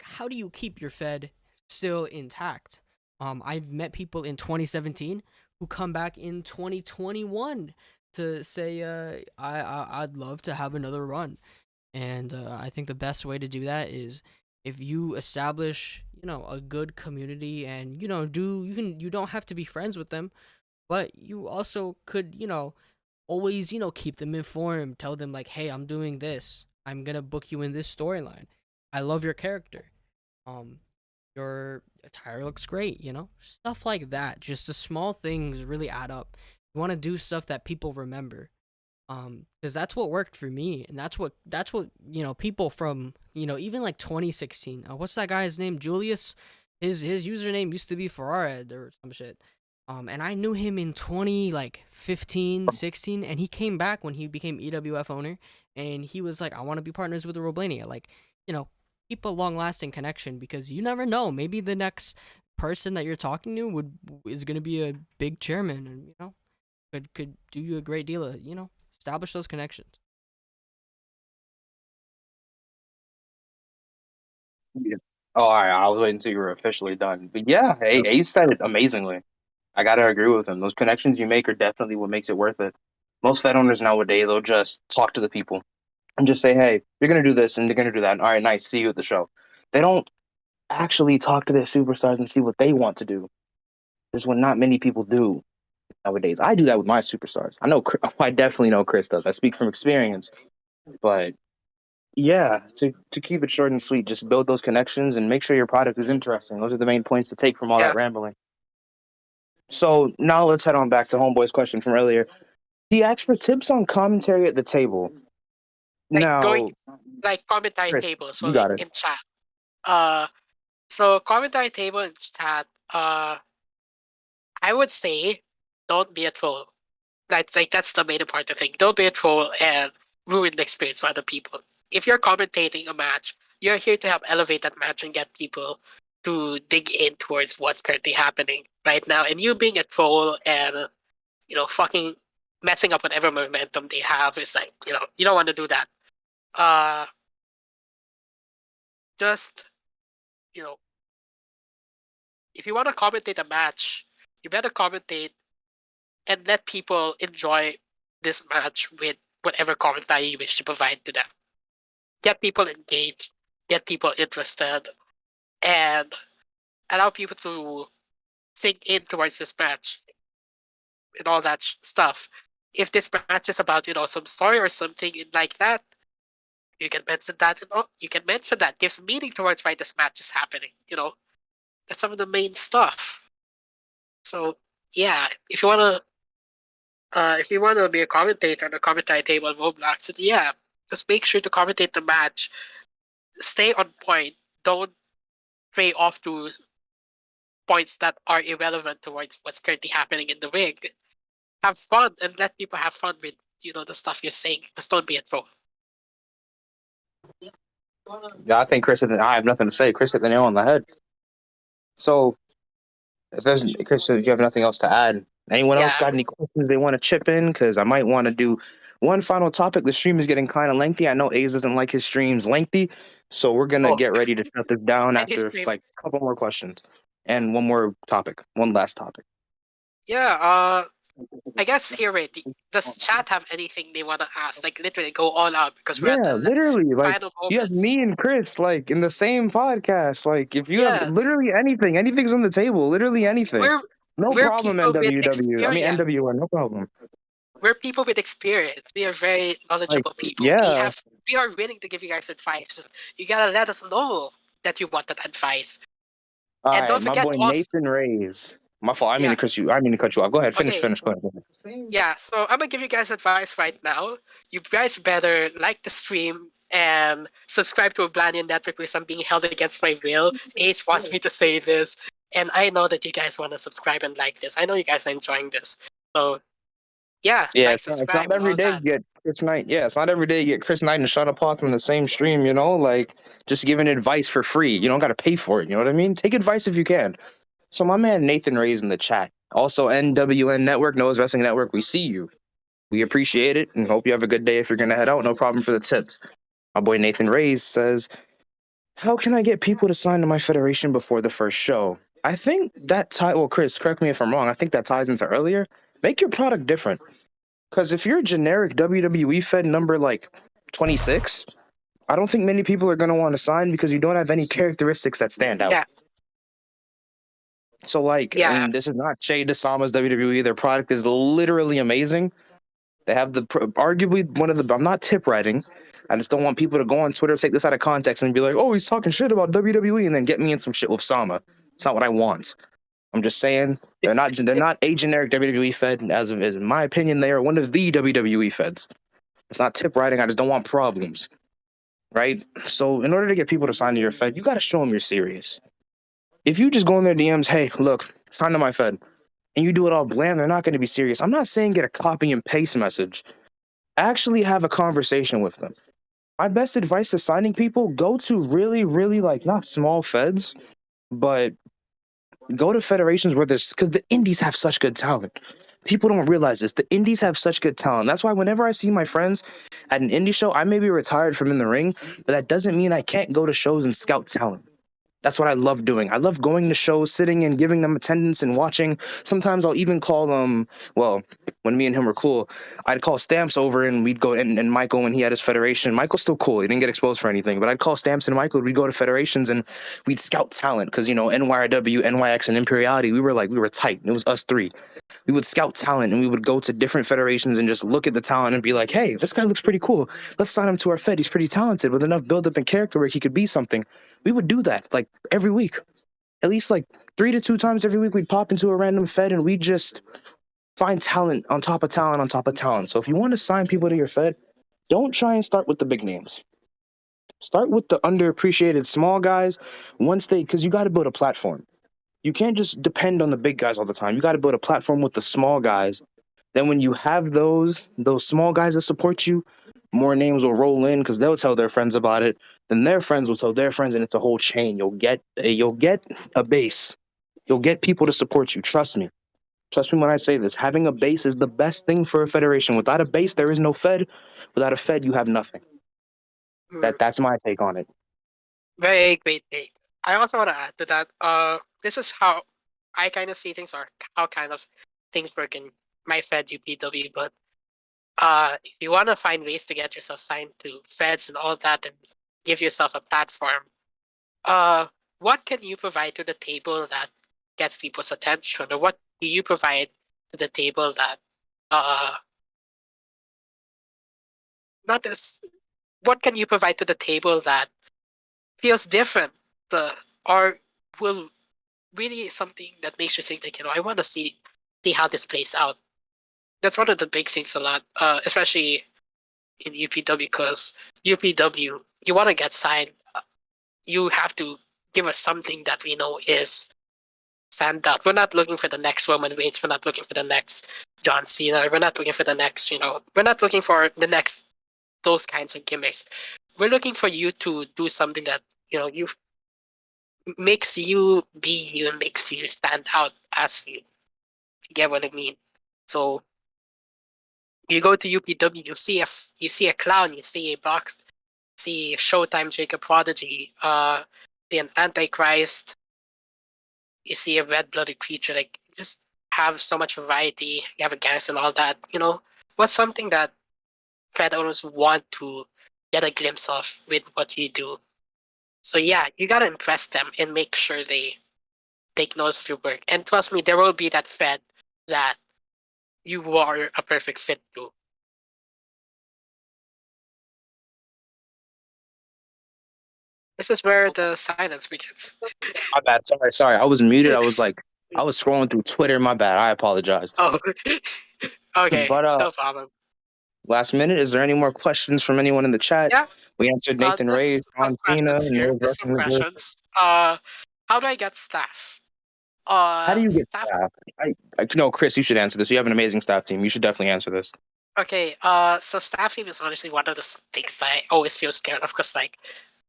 how do you keep your Fed still intact? I've met people in 2017 who come back in 2021 to say, I'd love to have another run. And I think the best way to do that is if you establish, a good community, and, you don't have to be friends with them, but you also could, always, keep them informed. Tell them, like, hey, I'm doing this. I'm going to book you in this storyline. I love your character. Your attire looks great, Stuff like that. Just the small things really add up. You want to do stuff that people remember. Because that's what worked for me. And that's what people from, even like 2016. What's that guy's name? Julius? His username used to be Ferrared or some shit. And I knew him in 2015, 16, and he came back when he became EWF owner, and he was like, I want to be partners with the Roblania. Like, keep a long-lasting connection, because you never know. Maybe the next person that you're talking to is going to be a big chairman, and, could do you a great deal of, establish those connections. Yeah. Oh, all right. I was waiting until you were officially done. But yeah, he said it amazingly. I gotta agree with him. Those connections you make are definitely what makes it worth it. Most Fed owners nowadays, they'll just talk to the people and just say, hey, you're gonna do this and they're gonna do that. All right, nice. See you at the show. They don't actually talk to their superstars and see what they want to do. This is what not many people do nowadays. I do that with my superstars. I definitely know Chris does. I speak from experience. But yeah, to keep it short and sweet, just build those connections and make sure your product is interesting. Those are the main points to take from all that rambling. So now let's head on back to Homeboy's question from earlier. He asked for tips on commentary at the table. Commentary Chris, table, so you got in chat. So commentary table in chat, I would say don't be a troll. That's the main important thing. Don't be a troll and ruin the experience for other people. If you're commentating a match, you're here to help elevate that match and get people to dig in towards what's currently happening right now. And you being a troll and fucking messing up whatever momentum they have is you don't want to do that. Just if you want to commentate a match, you better commentate and let people enjoy this match with whatever commentary you wish to provide to them. Get people engaged, get people interested, and allow people to sink in towards this match and all that stuff. If this match is about some story or something like that, you can mention that. You can mention that. Gives meaning towards why this match is happening. That's some of the main stuff. So yeah, if you wanna be a commentator on the commentary table on Roblox, yeah, just make sure to commentate the match. Stay on point. Don't stray off to points that are irrelevant towards what's currently happening in the ring. Have fun and let people have fun with the stuff you're saying. Just don't be a troll. Yeah, I think I have nothing to say. Chris hit the nail on the head. So, Chris, if you have nothing else to add, anyone else got any questions they want to chip in? Because I might want to do one final topic. The stream is getting kind of lengthy. I know Ace doesn't like his streams lengthy, so we're gonna get ready to shut this down after a couple more questions and one last topic. Yeah. I guess does chat have anything they want to ask? Literally go all out because we're at the literally final moments. You have me and Chris in the same podcast. If you have literally anything's on the table. Literally anything. No problem, NWW. I mean NWR. No problem. We're people with experience. We are very knowledgeable people. Yeah. We are willing to give you guys advice. Just you gotta let us know that you want that advice. And don't forget my boy Nathan Reyes. My fault. I mean to cut you off. Go ahead. Finish. Go ahead. Yeah. So I'm gonna give you guys advice right now. You guys better like the stream and subscribe to Roblania Network because I'm being held against my will. Ace wants me to say this, and I know that you guys want to subscribe and like this. I know you guys are enjoying this. So yeah. It's not every day you get Chris Knight. Yeah, it's not every day you get Chris Knight and Shut Up Hawk from the same stream. Just giving advice for free. You don't got to pay for it. You know what I mean? Take advice if you can. So my man Nathan Reyes in the chat. Also NWN Network, Noah's Wrestling Network, we see you. We appreciate it and hope you have a good day. If you're going to head out, no problem for the tips. My boy Nathan Reyes says, how can I get people to sign to my federation before the first show? I think that Chris, correct me if I'm wrong. I think that ties into earlier. Make your product different. Because if you're a generic WWE Fed number 26, I don't think many people are going to want to sign because you don't have any characteristics that stand out. Yeah. So and this is not shade to Sama's WWE. Their product is literally amazing. They have arguably one of the. I'm not tip writing. I just don't want people to go on Twitter, take this out of context, and be like, "Oh, he's talking shit about WWE," and then get me in some shit with Sama. It's not what I want. I'm just saying they're not a generic WWE Fed. As in my opinion, they are one of the WWE Feds. It's not tip writing. I just don't want problems, right? So in order to get people to sign to your Fed, you got to show them you're serious. If you just go in their DMs, hey, look, sign to my Fed, and you do it all bland, they're not going to be serious. I'm not saying get a copy and paste message. Actually have a conversation with them. My best advice to signing people, go to really, really not small Feds, but go to federations where because the indies have such good talent. People don't realize this. The indies have such good talent. That's why whenever I see my friends at an indie show, I may be retired from in the ring, but that doesn't mean I can't go to shows and scout talent. That's what I love doing. I love going to shows, sitting and giving them attendance and watching. Sometimes I'll even call well, when me and him were cool, I'd call Stamps over and we'd go, and Michael, when he had his federation, Michael's still cool. He didn't get exposed for anything, but I'd call Stamps and Michael, we'd go to federations and we'd scout talent. Cause NYRW, NYX, and Imperiality, we were tight. It was us three. We would scout talent and we would go to different federations and just look at the talent and be like, hey, this guy looks pretty cool. Let's sign him to our fed. He's pretty talented with enough build up and character where he could be something. We would do that like every week. At least like 3 to 2 times every week, we'd pop into a random fed and we'd just find talent on top of talent on top of talent. So if you want to sign people to your fed, don't try and start with the big names. Start with the underappreciated small guys because you got to build a platform. You can't just depend on the big guys all the time. You got to build a platform with the small guys. Then when you have those small guys that support you, more names will roll in because they'll tell their friends about it. Then their friends will tell their friends, and it's a whole chain. You'll get a base. You'll get people to support you. Trust me. Trust me when I say this. Having a base is the best thing for a federation. Without a base, there is no fed. Without a fed, you have nothing. That's my take on it. Very great take. I also want to add to that. This is how I kind of see things, or how kind of things work in my Fed UPW. But if you want to find ways to get yourself signed to feds and all that, and give yourself a platform, what can you provide to the table that gets people's attention, or what do you provide to the table that what can you provide to the table that feels different, or will really something that makes you think like, I want to see how this plays out. That's one of the big things a lot, especially in UPW, because UPW, you want to get signed, you have to give us something that we know is stand out. We're not looking for the next Roman Reigns. We're not looking for the next John Cena. We're not looking for the next, we're not looking for the next, those kinds of gimmicks. We're looking for you to do something that, you makes you be you and makes you stand out as you. You get what I mean? So you go to UPW, you see a clown, you see a box, see Showtime Jacob Prodigy, see an Antichrist, you see a red-blooded creature. Like, just have so much variety. You have a gangster and all that. What's something that Fed owners want to get a glimpse of with what you do? So yeah, you gotta impress them and make sure they take notice of your work. And trust me, there will be that Fed that you are a perfect fit to. This is where the silence begins. My bad. Sorry. I was muted. I was scrolling through Twitter. My bad. I apologize. Oh, okay. But no problem. Last minute, is there any more questions from anyone in the chat? Yeah. We answered Nathan Ray, John Cena, and there's some questions. How do I get staff? How do you get staff? No, Chris, you should answer this. You have an amazing staff team. You should definitely answer this. Okay. So staff team is honestly one of the things that I always feel scared of, because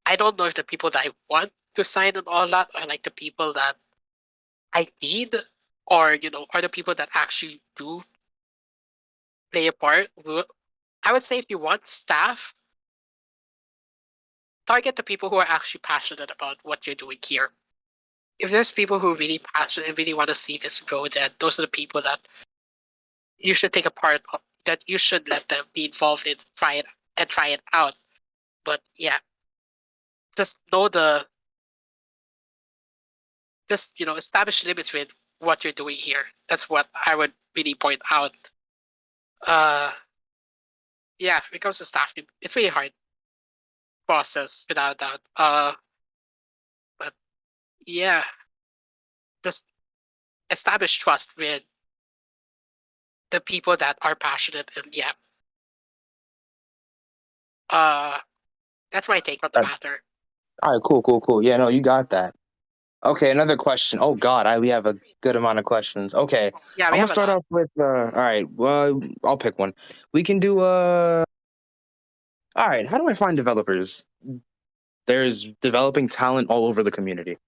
I don't know if the people that I want to sign and all that are like the people that I need, or are the people that actually do play a part. I would say if you want staff, target the people who are actually passionate about what you're doing here. If there's people who are really passionate and really want to see this grow, then those are the people that you should take a part of, that you should let them be involved in, try it out. But yeah, just establish limits with what you're doing here. That's what I would really point out. Yeah, when it comes to staff, it's really hard process without a doubt. But yeah, just establish trust with the people that are passionate, and yeah. That's my take on the matter. All right, cool. Yeah, no, you got that. Okay, another question. Oh God, we have a good amount of questions. Okay, yeah, I'm gonna start off with. All right, well, I'll pick one. We can do. All right, how do I find developers? There's developing talent all over the community.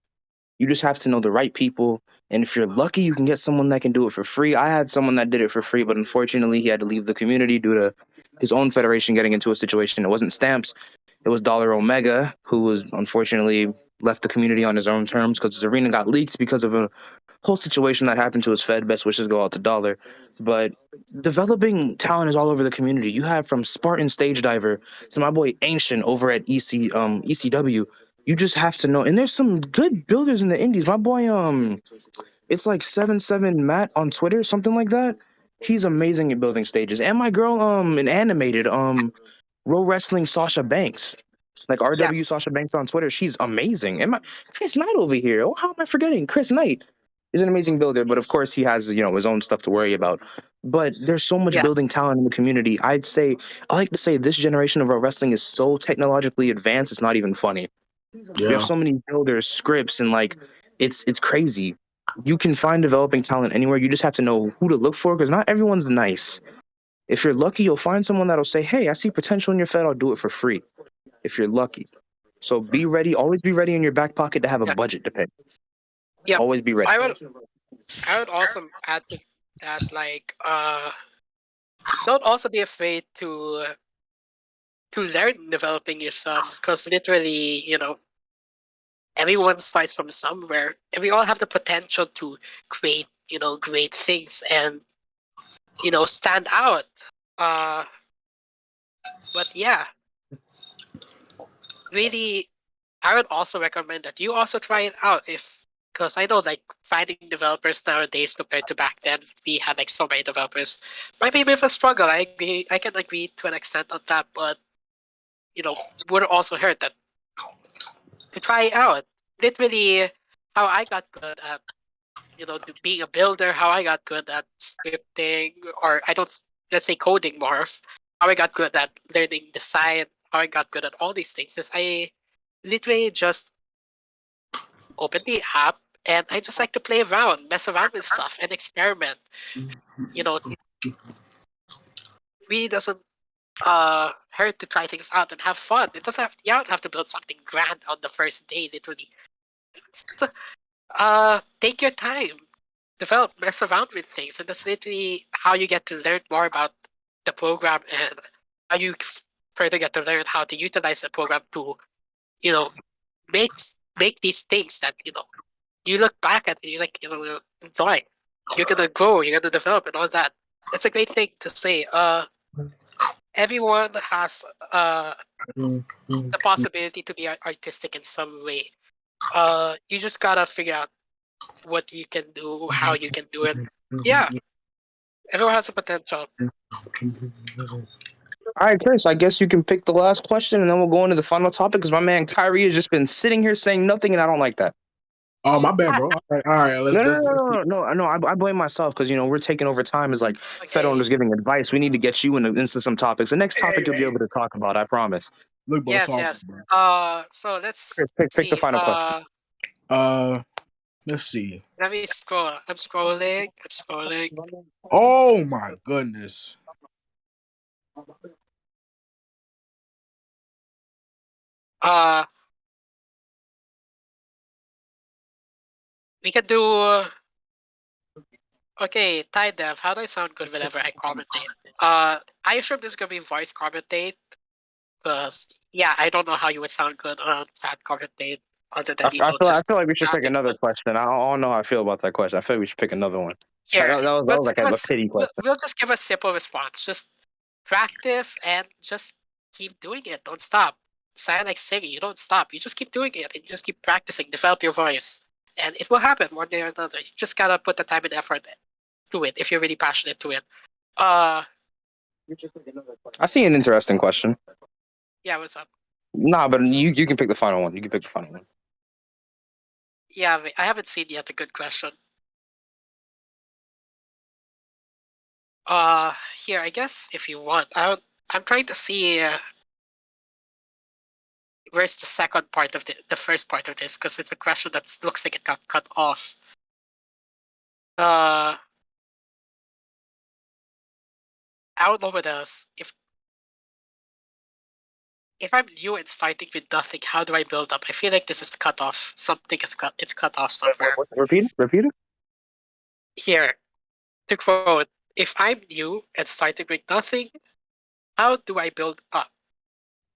You just have to know the right people, and if you're lucky, you can get someone that can do it for free. I had someone that did it for free, but unfortunately, he had to leave the community due to his own federation getting into a situation. It wasn't Stamps, it was Dollar Omega, who was unfortunately left the community on his own terms because his arena got leaked because of a whole situation that happened to his Fed. Best wishes go out to Dollar. But developing talent is all over the community. You have from Spartan Stage Diver to my boy Ancient over at ECW. You just have to know, and there's some good builders in the indies. My boy, it's like 77 Matt on Twitter, something like that. He's amazing at building stages. And my girl, in animated, Row Wrestling Sasha Banks, like RW Sasha Banks on Twitter. She's amazing. And my Chris Knight over here. Oh, how am I forgetting? Chris Knight is an amazing builder, but of course he has his own stuff to worry about. But there's so much building talent in the community. I like to say this generation of Row Wrestling is so technologically advanced. It's not even funny. Yeah. We have so many builders, scripts, and like it's crazy. You can find developing talent anywhere. You just have to know who to look for because not everyone's nice. If you're lucky, you'll find someone that'll say, "Hey, I see potential in your Fed. I'll do it for free." If you're lucky, so be ready. Always be ready in your back pocket to have a budget to pay. Yeah, always be ready. I would also add to that, like, don't also be afraid to learn developing yourself because literally, everyone starts from somewhere, and we all have the potential to create, great things and stand out. But yeah, really, I would also recommend that you also try it out because I know like finding developers nowadays compared to back then, we had like so many developers. Might be a bit of a struggle. I agree. I can agree to an extent on that, but would also hurt that to try it out. Literally, how I got good at being a builder, how I got good at scripting, or let's say coding more. How I got good at learning design, how I got good at all these things is I literally just open the app and I just like to play around, mess around with stuff and experiment. Really doesn't hurt to try things out and have fun. It doesn't have you don't have to build something grand on the first day, literally. Take your time, develop, mess around with things, and that's literally how you get to learn more about the program and how you further get to learn how to utilize the program to, make these things that you look back at and you like enjoy. You're gonna grow, you're gonna develop, and all that. That's a great thing to say. Everyone has the possibility to be artistic in some way. You just gotta figure out what you can do, how you can do it. Yeah, everyone has a potential. All right, Chris, I guess you can pick the last question and then we'll go into the final topic because my man Kyrie has just been sitting here saying nothing and I don't like that. Oh, my bad, bro. All right. No. I blame myself because we're taking over time as like Fed owners giving advice. We need to get you into some topics. The next topic you'll be able to talk about, I promise. Look, bro, Yes. So let's Chris, pick the final question. Let's see. Let me scroll. I'm scrolling. Oh my goodness. We can do. Okay, Ty Dev, how do I sound good whenever I commentate? I assume this is gonna be voice commentate, because I don't know how you would sound good on chat commentate. Other than I feel like we should pick another question. I don't know how I feel about that question. I feel like we should pick another one. Here, that was like a pity question. We'll just give a simple response. Just practice and just keep doing it. Don't stop. Sound like singing. You don't stop. You just keep doing it and you just keep practicing. Develop your voice, and it will happen one day or another. You just gotta put the time and effort to it if you're really passionate to it. I see an interesting question. Yeah, what's up? Nah, but you can pick the final one. Yeah, I haven't seen yet a good question. Here, I guess if you want, I'm trying to see where's the second part of the first part of this, because it's a question that looks like it got cut off. I don't know what else. If I'm new and starting with nothing, how do I build up? I feel like this is cut off. Something is cut. It's cut off somewhere. Repeat it. Here, to quote, if I'm new and starting with nothing, how do I build up?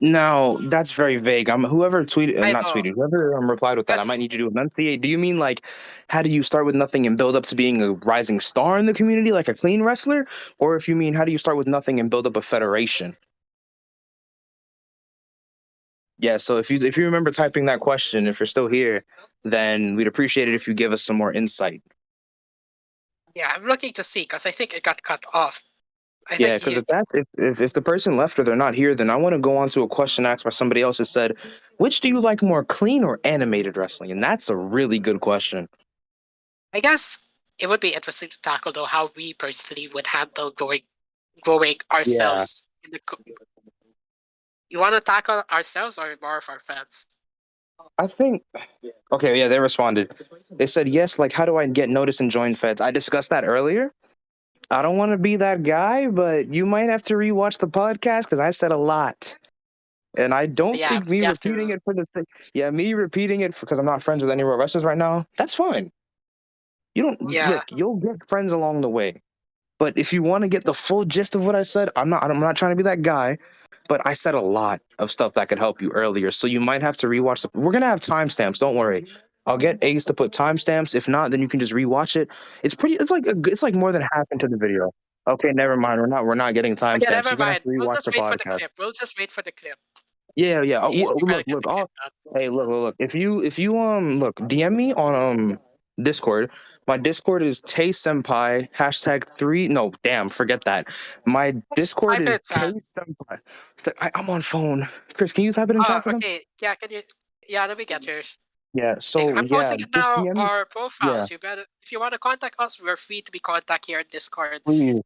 Now that's very vague. Whoever tweeted, I not know. tweeted, whoever replied with that, I might need you to enunciate. Do you mean like, how do you start with nothing and build up to being a rising star in the community, like a clean wrestler, or if you mean how do you start with nothing and build up a federation? Yeah. So if you remember typing that question, if you're still here, then we'd appreciate it if you give us some more insight. Yeah, I'm looking to see because I think it got cut off. Yeah, because if the person left or they're not here, then I want to go on to a question asked by somebody else that said, which do you like more, clean or animated wrestling? And that's a really good question. I guess it would be interesting to tackle though how we personally would handle growing ourselves in the. You want to tackle ourselves or more of our fans? I think. Okay, yeah, they responded. They said yes. Like, how do I get noticed and join feds? I discussed that earlier. I don't want to be that guy, but you might have to rewatch the podcast because I said a lot. And I don't think me repeating it for the sake, me repeating it because I'm not friends with any real wrestlers right now. That's fine. You don't look. You'll get friends along the way. But if you want to get the full gist of what I said, I'm not trying to be that guy. But I said a lot of stuff that could help you earlier, so you might have to rewatch. We're gonna have timestamps. Don't worry. I'll get Ace to put timestamps. If not, then you can just rewatch it. It's like more than half into the video. Okay, never mind. We're not getting Okay, timestamps. never You're gonna have mind. to We'll rewatch just the wait for the podcast. clip. We'll just wait for the clip. Yeah. Ace, you better Look. get the clip done. Hey, look. If you look, DM me on Discord. My Discord is Tay Senpai #3. No, damn, forget that. My Discord Type is it, Tay chat. Senpai. I'm on phone. Chris, can you type it in chat for them? Okay. Yeah, can you? Yeah, let me get yours. Yeah. So I'm posting it just now. DM me. Our Yeah. profiles. You better. If you want to contact us, we're free to be contacted here in Discord. Please.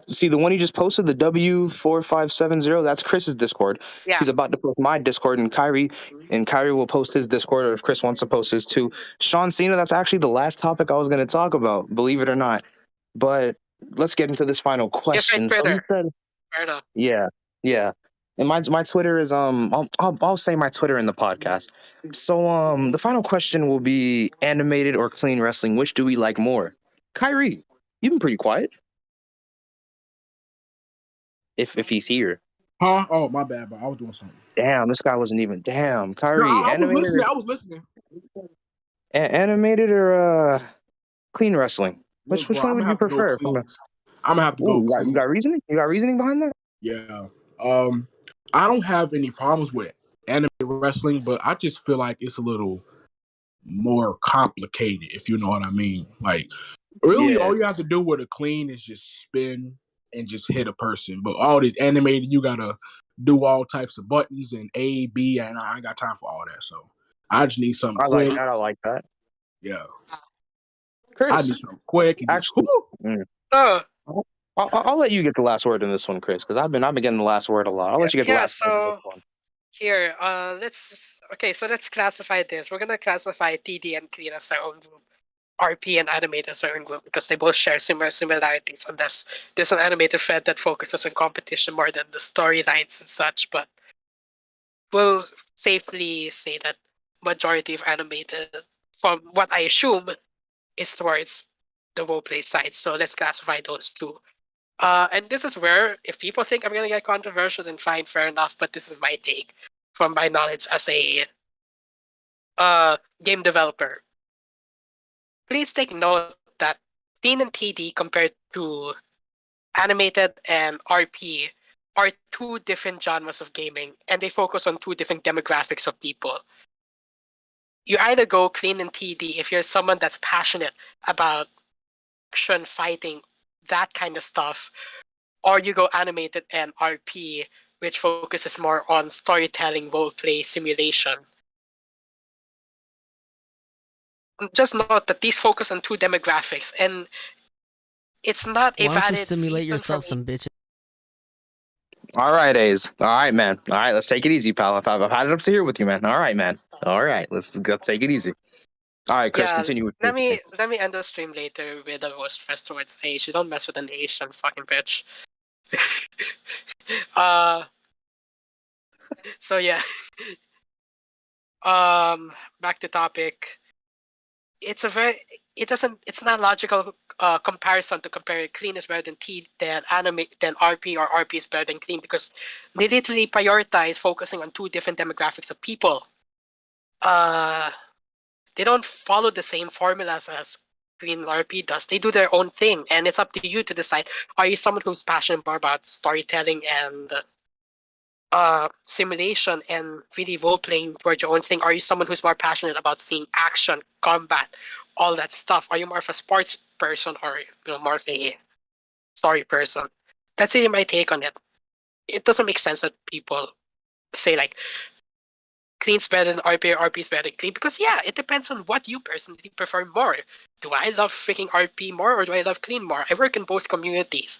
See the one you just posted, the W4570. That's Chris's Discord. Yeah. He's about to post my Discord, and Kyrie will post his Discord, or if Chris wants to post his too. Sean Cena. That's actually the last topic I was going to talk about, believe it or not. But let's get into this final question. So he said, Fair enough. yeah. And my Twitter is I'll say my Twitter in the podcast. So the final question will be animated or clean wrestling. Which do we like more? Kyrie, you've been pretty quiet. If he's here. Huh? Oh, my bad, bro. I was doing something. Damn, this guy wasn't even. Damn, Kyrie. No, I animated was listening. Animated or clean wrestling? Look, Which bro, one would you prefer? I'm gonna have to go. You got reasoning? You got reasoning behind that? Yeah. I don't have any problems with anime wrestling, but I just feel like it's a little more complicated, if you know what I mean. Like, really, all you have to do with a clean is just spin and just hit a person. But all this animated, you gotta do all types of buttons and A, B, and I ain't got time for all that. So I just need something quick. I like that. Yeah. Chris, I need something quick. And actually, I'll let you get the last word in this one, Chris, because I've been getting the last word a lot. I'll let you get the last word in this one. Here, let's classify this. We're gonna classify TD and Clean as their own group, RP and Animated as their own group because they both share similarities. Unless there's an animated thread that focuses on competition more than the storylines and such, but we'll safely say that majority of animated, from what I assume, is towards the roleplay side. So let's classify those two. And this is where, if people think I'm gonna get controversial, then fine, fair enough. But this is my take from my knowledge as a game developer. Please take note that Teen and TD compared to animated and RP are two different genres of gaming, and they focus on two different demographics of people. You either go clean and TD if you're someone that's passionate about action, fighting, that kind of stuff, or you go animated and RP, which focuses more on storytelling, roleplay, simulation. Just note that these focus on two demographics, and it's not a Why don't valid you simulate reason yourself for me. some bitches? All right, A's. All right, man. All right, let's take it easy, pal. I've had it up to here with you, man. All right, man. All right, let's go take it easy. All right, Chris, continue with let me end the stream later with a roast fest towards Ace. You don't mess with an Asian fucking bitch. So yeah. Back to topic. It's it's not logical comparison to compare clean is better than than RP, or RP is better than clean, because they literally prioritize focusing on two different demographics of people. They don't follow the same formulas as clean RP does. They do their own thing, and it's up to you to decide: are you someone who's passionate more about storytelling and simulation and really role playing towards your own thing? Are you someone who's more passionate about seeing action, combat, all that stuff? Are you more of a sports person, or more of a story person? That's really my take on it. It doesn't make sense that people say like clean's better than RP, or RP is better than clean, because yeah, it depends on what you personally prefer more. Do I love freaking RP more, or do I love clean more? I work in both communities,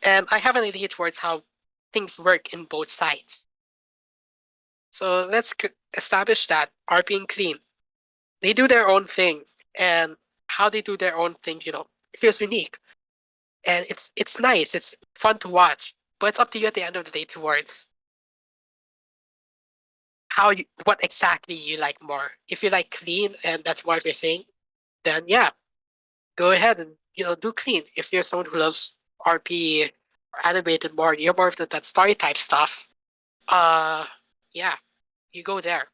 and I have an idea towards how things work in both sides. So let's establish that RP and clean, they do their own thing, and how they do their own thing, it feels unique, and it's nice, it's fun to watch. But it's up to you at the end of the day towards what exactly you like more. If you like clean and that's more of your thing, then yeah, go ahead and do clean. If you're someone who loves RP or animated more, you're more of that story type stuff. Yeah, you go there.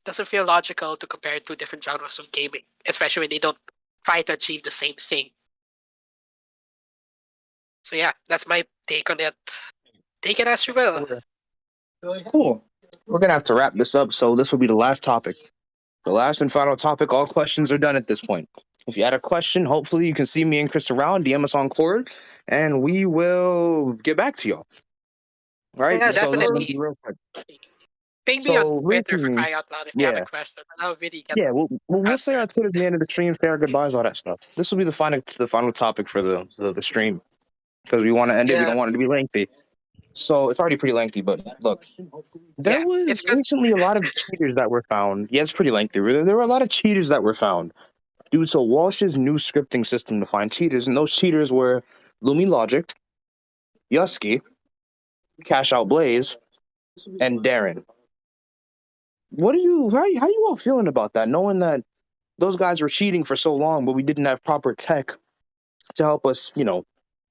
Doesn't feel logical to compare two different genres of gaming, especially when they don't try to achieve the same thing. So yeah, that's my take on it. Take it as you will. Cool. We're gonna have to wrap this up, so this will be the last topic. The last and final topic. All questions are done at this point. If you had a question, hopefully you can see me and Chris around, DM us on Cord, and we will get back to y'all. All right? Yeah, so this is gonna definitely. be real quick. Ping me on Twitter for recently, crying out loud if you have a question. And I'll really get we'll say our Twitter at the end of the stream, say our goodbyes, all that stuff. This will be the final topic for the stream, because we want to end it. We don't want it to be lengthy. So it's already pretty lengthy, but look, there was recently a lot of cheaters that were found. Yeah, it's pretty lengthy. There were a lot of cheaters that were found due to Walsh's new scripting system to find cheaters, and those cheaters were Lumi Logic, Yusky, Cash Out Blaze, and Darren. How you all feeling about that? Knowing that those guys were cheating for so long, but we didn't have proper tech to help us,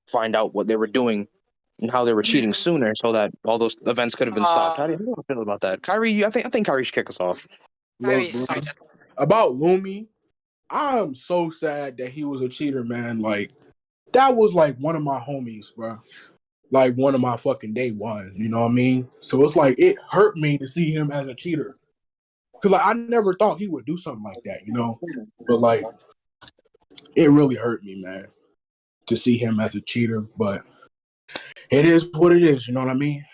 find out what they were doing and how they were cheating sooner, so that all those events could have been stopped. How do you feel about that, Kyrie? I think Kyrie should kick us off. About Lumi, I'm so sad that he was a cheater, man. Like, that was like one of my homies, bro. Like one of my fucking day ones, you know what I mean? So it's like it hurt me to see him as a cheater, cause like I never thought he would do something like that, But like, it really hurt me, man, to see him as a cheater. But it is what it is, you know what I mean?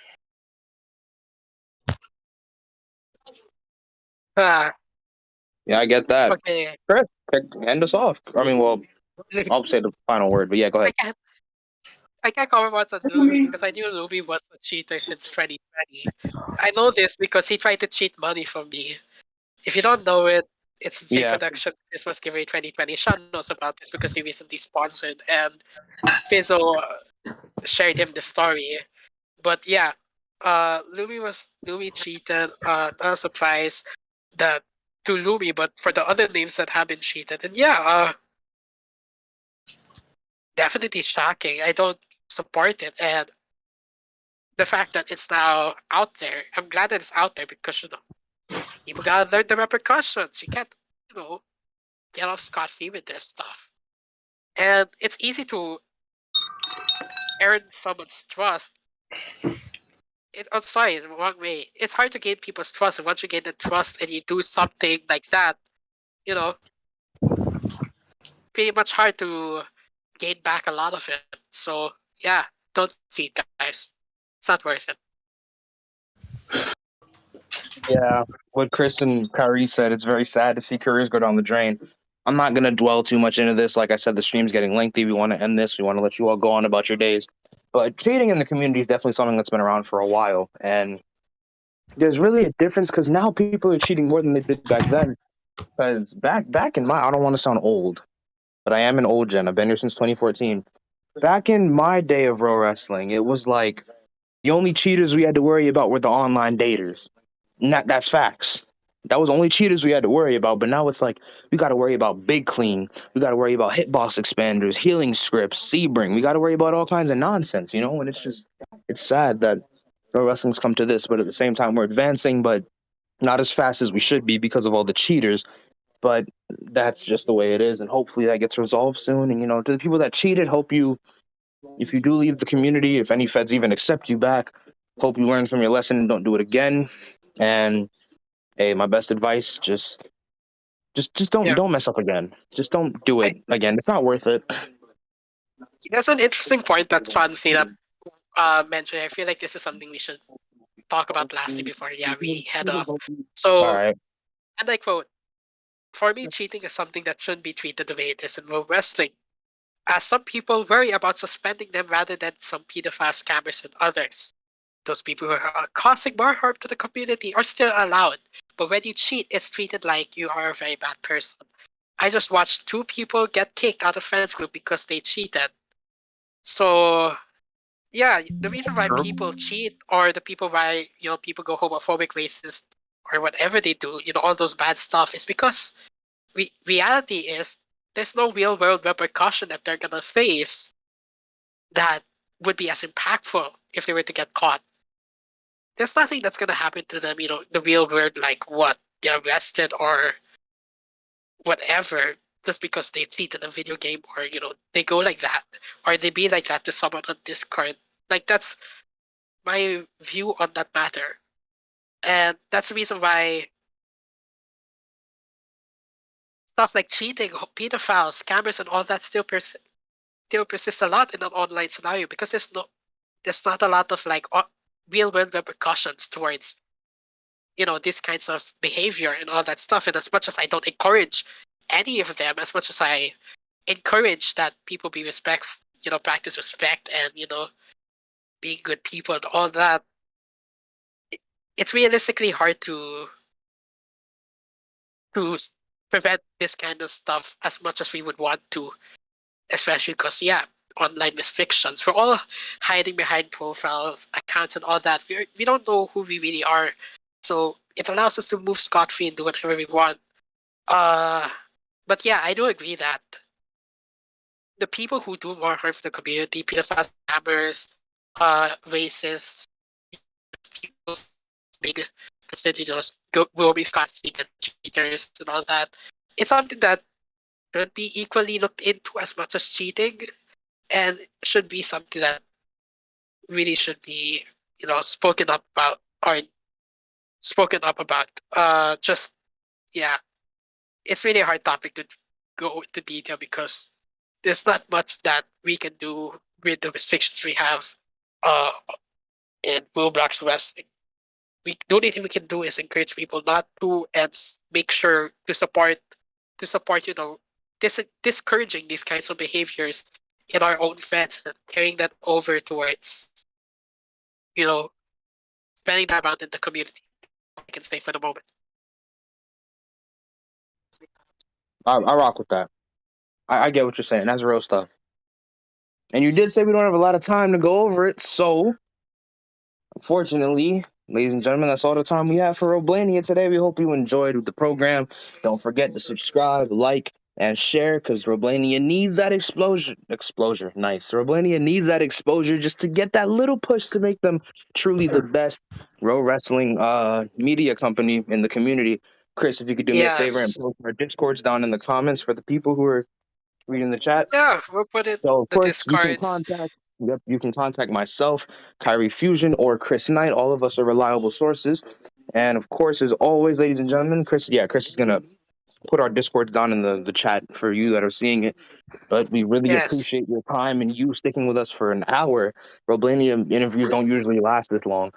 Yeah, I get that. Okay. Chris, end us off. I mean, well, I'll say the final word, but yeah, go ahead. I can't comment much on Lumi because I knew Lumi was a cheater since 2020. I know this because he tried to cheat money from me. If you don't know it, it's the same production Christmas giveaway 2020. Sean knows about this because he recently sponsored, and Fizzo shared him the story. But yeah, Lumi cheated. Not a surprise that to Lumi, but for the other names that have been cheated, and yeah, definitely shocking. I don't support it, and the fact that it's now out there, I'm glad that it's out there, because people gotta learn the repercussions. You can't, get off scot-free with this stuff. And it's easy to earn someone's trust. Sorry, the wrong way. It's hard to gain people's trust, and once you gain the trust and you do something like that, pretty much hard to gain back a lot of it. So yeah, don't cheat, guys. It's not worth it. Yeah, what Chris and Kyrie said, it's very sad to see careers go down the drain. I'm not going to dwell too much into this. Like I said, the stream's getting lengthy. We want to end this. We want to let you all go on about your days. But cheating in the community is definitely something that's been around for a while. And there's really a difference, because now people are cheating more than they did back then. Because back in I don't want to sound old, but I am an old gen. I've been here since 2014. Back in my day of pro wrestling, it was like the only cheaters we had to worry about were the online daters. And that's facts. That was only cheaters we had to worry about, but now it's like we got to worry about Big Clean, we got to worry about hitbox expanders, healing scripts, Sebring. We got to worry about all kinds of nonsense, you know. And it's sad that pro wrestling's come to this, but at the same time we're advancing, but not as fast as we should be because of all the cheaters. But that's just the way it is, and hopefully that gets resolved soon. And to the people that cheated, hope you, if you do leave the community, if any feds even accept you back, hope you learn from your lesson and don't do it again. And hey, my best advice, just don't mess up again. Just don't do it again. It's not worth it. There's an interesting point that Francina mentioned. I feel like this is something we should talk about lastly before we head off. So, all right. and I quote, "For me, cheating is something that shouldn't be treated the way it is in pro wrestling, as some people worry about suspending them rather than some pedophile scammers and others. Those people who are causing more harm to the community are still allowed, but when you cheat, it's treated like you are a very bad person. I just watched 2 people get kicked out of friends group because they cheated. So, yeah, the reason why people cheat, or the people why people go homophobic, racist, or whatever they do, all those bad stuff, is because reality is there's no real world repercussion that they're gonna face that would be as impactful if they were to get caught. There's nothing that's gonna happen to them, the real world, like what, get arrested or whatever, just because they cheated a video game, or they go like that, or they be like that to someone on Discord. Like, that's my view on that matter, and that's the reason why stuff like cheating, pedophiles, scammers, and all that still persist a lot in an online scenario, because there's not a lot of like real world repercussions towards these kinds of behavior and all that stuff. And as much as I don't encourage any of them, as much as I encourage that people be practice respect and being good people and all that, it's realistically hard to prevent this kind of stuff as much as we would want to, especially because online restrictions. We're all hiding behind profiles, accounts, and all that. We don't know who we really are, so it allows us to move scot-free and do whatever we want. But I do agree that the people who do more harm for the community, pedophiles, scammers, racists, people big constituents, will be scot-free and cheaters and all that, it's something that should be equally looked into as much as cheating, and should be something that really should be spoken up about. It's really a hard topic to go into detail, because there's not much that we can do with the restrictions we have in Roblox wrestling. The only thing we can do is encourage people not to, and make sure to support discouraging these kinds of behaviors in our own friends, and carrying that over towards spreading that around in the community. I can say for the moment. I rock with that. I get what you're saying. That's real stuff. And you did say we don't have a lot of time to go over it, so unfortunately, ladies and gentlemen, that's all the time we have for Roblania today. We hope you enjoyed the program. Don't forget to subscribe, like, and share, because Roblania needs that exposure. Nice. Roblania needs that exposure just to get that little push to make them truly the best pro wrestling media company in the community. Chris, if you could do me a favor and post our Discords down in the comments for the people who are reading the chat. Yeah, we'll put it. So of the course Discords. you can contact myself, Kyrie Fusion, or Chris Knight. All of us are reliable sources. And of course, as always, ladies and gentlemen, Chris is gonna put our Discord down in the chat for you that are seeing it. But we really appreciate your time and you sticking with us for an hour. Roblania interviews don't usually last this long.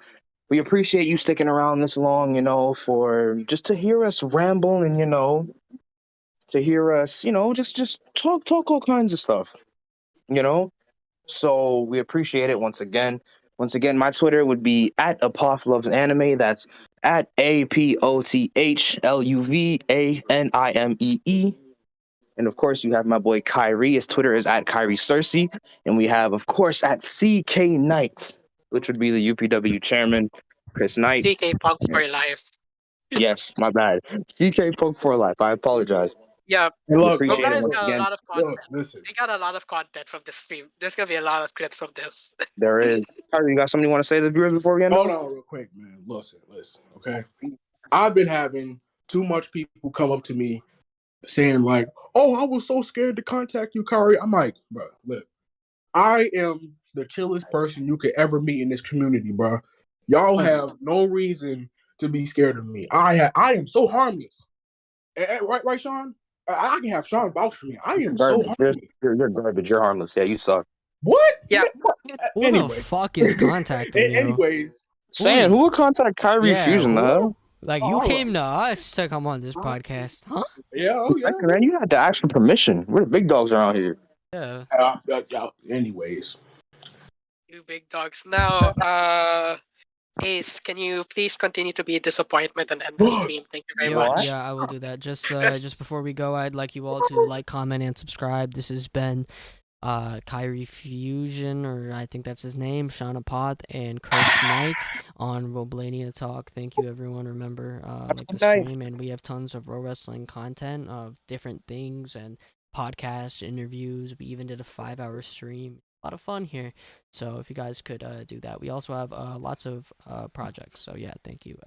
We appreciate you sticking around this long, for just to hear us ramble and to hear us, just talk all kinds of stuff, So we appreciate it once again. Once again, my Twitter would be @ApothLovesAnime. That's @APOTHLUVANIMEE. And of course, you have my boy Kyrie. His Twitter is @KyrieCersei. And we have, of course, @CK Knight, which would be the UPW chairman, Chris Knight. CK Punk for life. Yes, my bad. CK Poke for life. I apologize. Yeah. Hey, look, Appreciate it Roblania's once got a again. lot of content. look, listen. They got a lot of content from this stream. There's gonna be a lot of clips of this. There is. Tyler, you got something you want to say to the viewers before we end? Hold on, real quick, man. Listen. Okay, I've been having too much people come up to me saying like, "Oh, I was so scared to contact you, Kari." I'm like, bro, look, I am the chillest person you could ever meet in this community, bro. Y'all have no reason to be scared of me. I am so harmless. Right, Sean? I can have Sean vouch for me. I am so harmless. You're garbage. You're harmless. Yeah, you suck. What? Yeah. Who Anyway. the fuck is contacting you? Anyways, Saying who would contact Kyrie Fusion, who? though? Like, you came to us to come on this podcast, huh? yeah, Man, you had to ask for permission. We're the big dogs around here. Yeah. Anyways, You big dogs. Now, Ace, can you please continue to be a disappointment and end the stream? Thank you very much. Yeah, I will do that. Just before we go, I'd like you all to like, comment, and subscribe. This has been Kyrie Fusion, or I think that's his name, Shauna Pot, and Chris Knight on Roblania Talk. Thank you, everyone. Remember, like the stream, and we have tons of Pro Wrestling content of different things and podcasts, interviews. We even did a 5-hour stream. A lot of fun here. So if you guys could do that. We also have lots of projects. So yeah, thank you.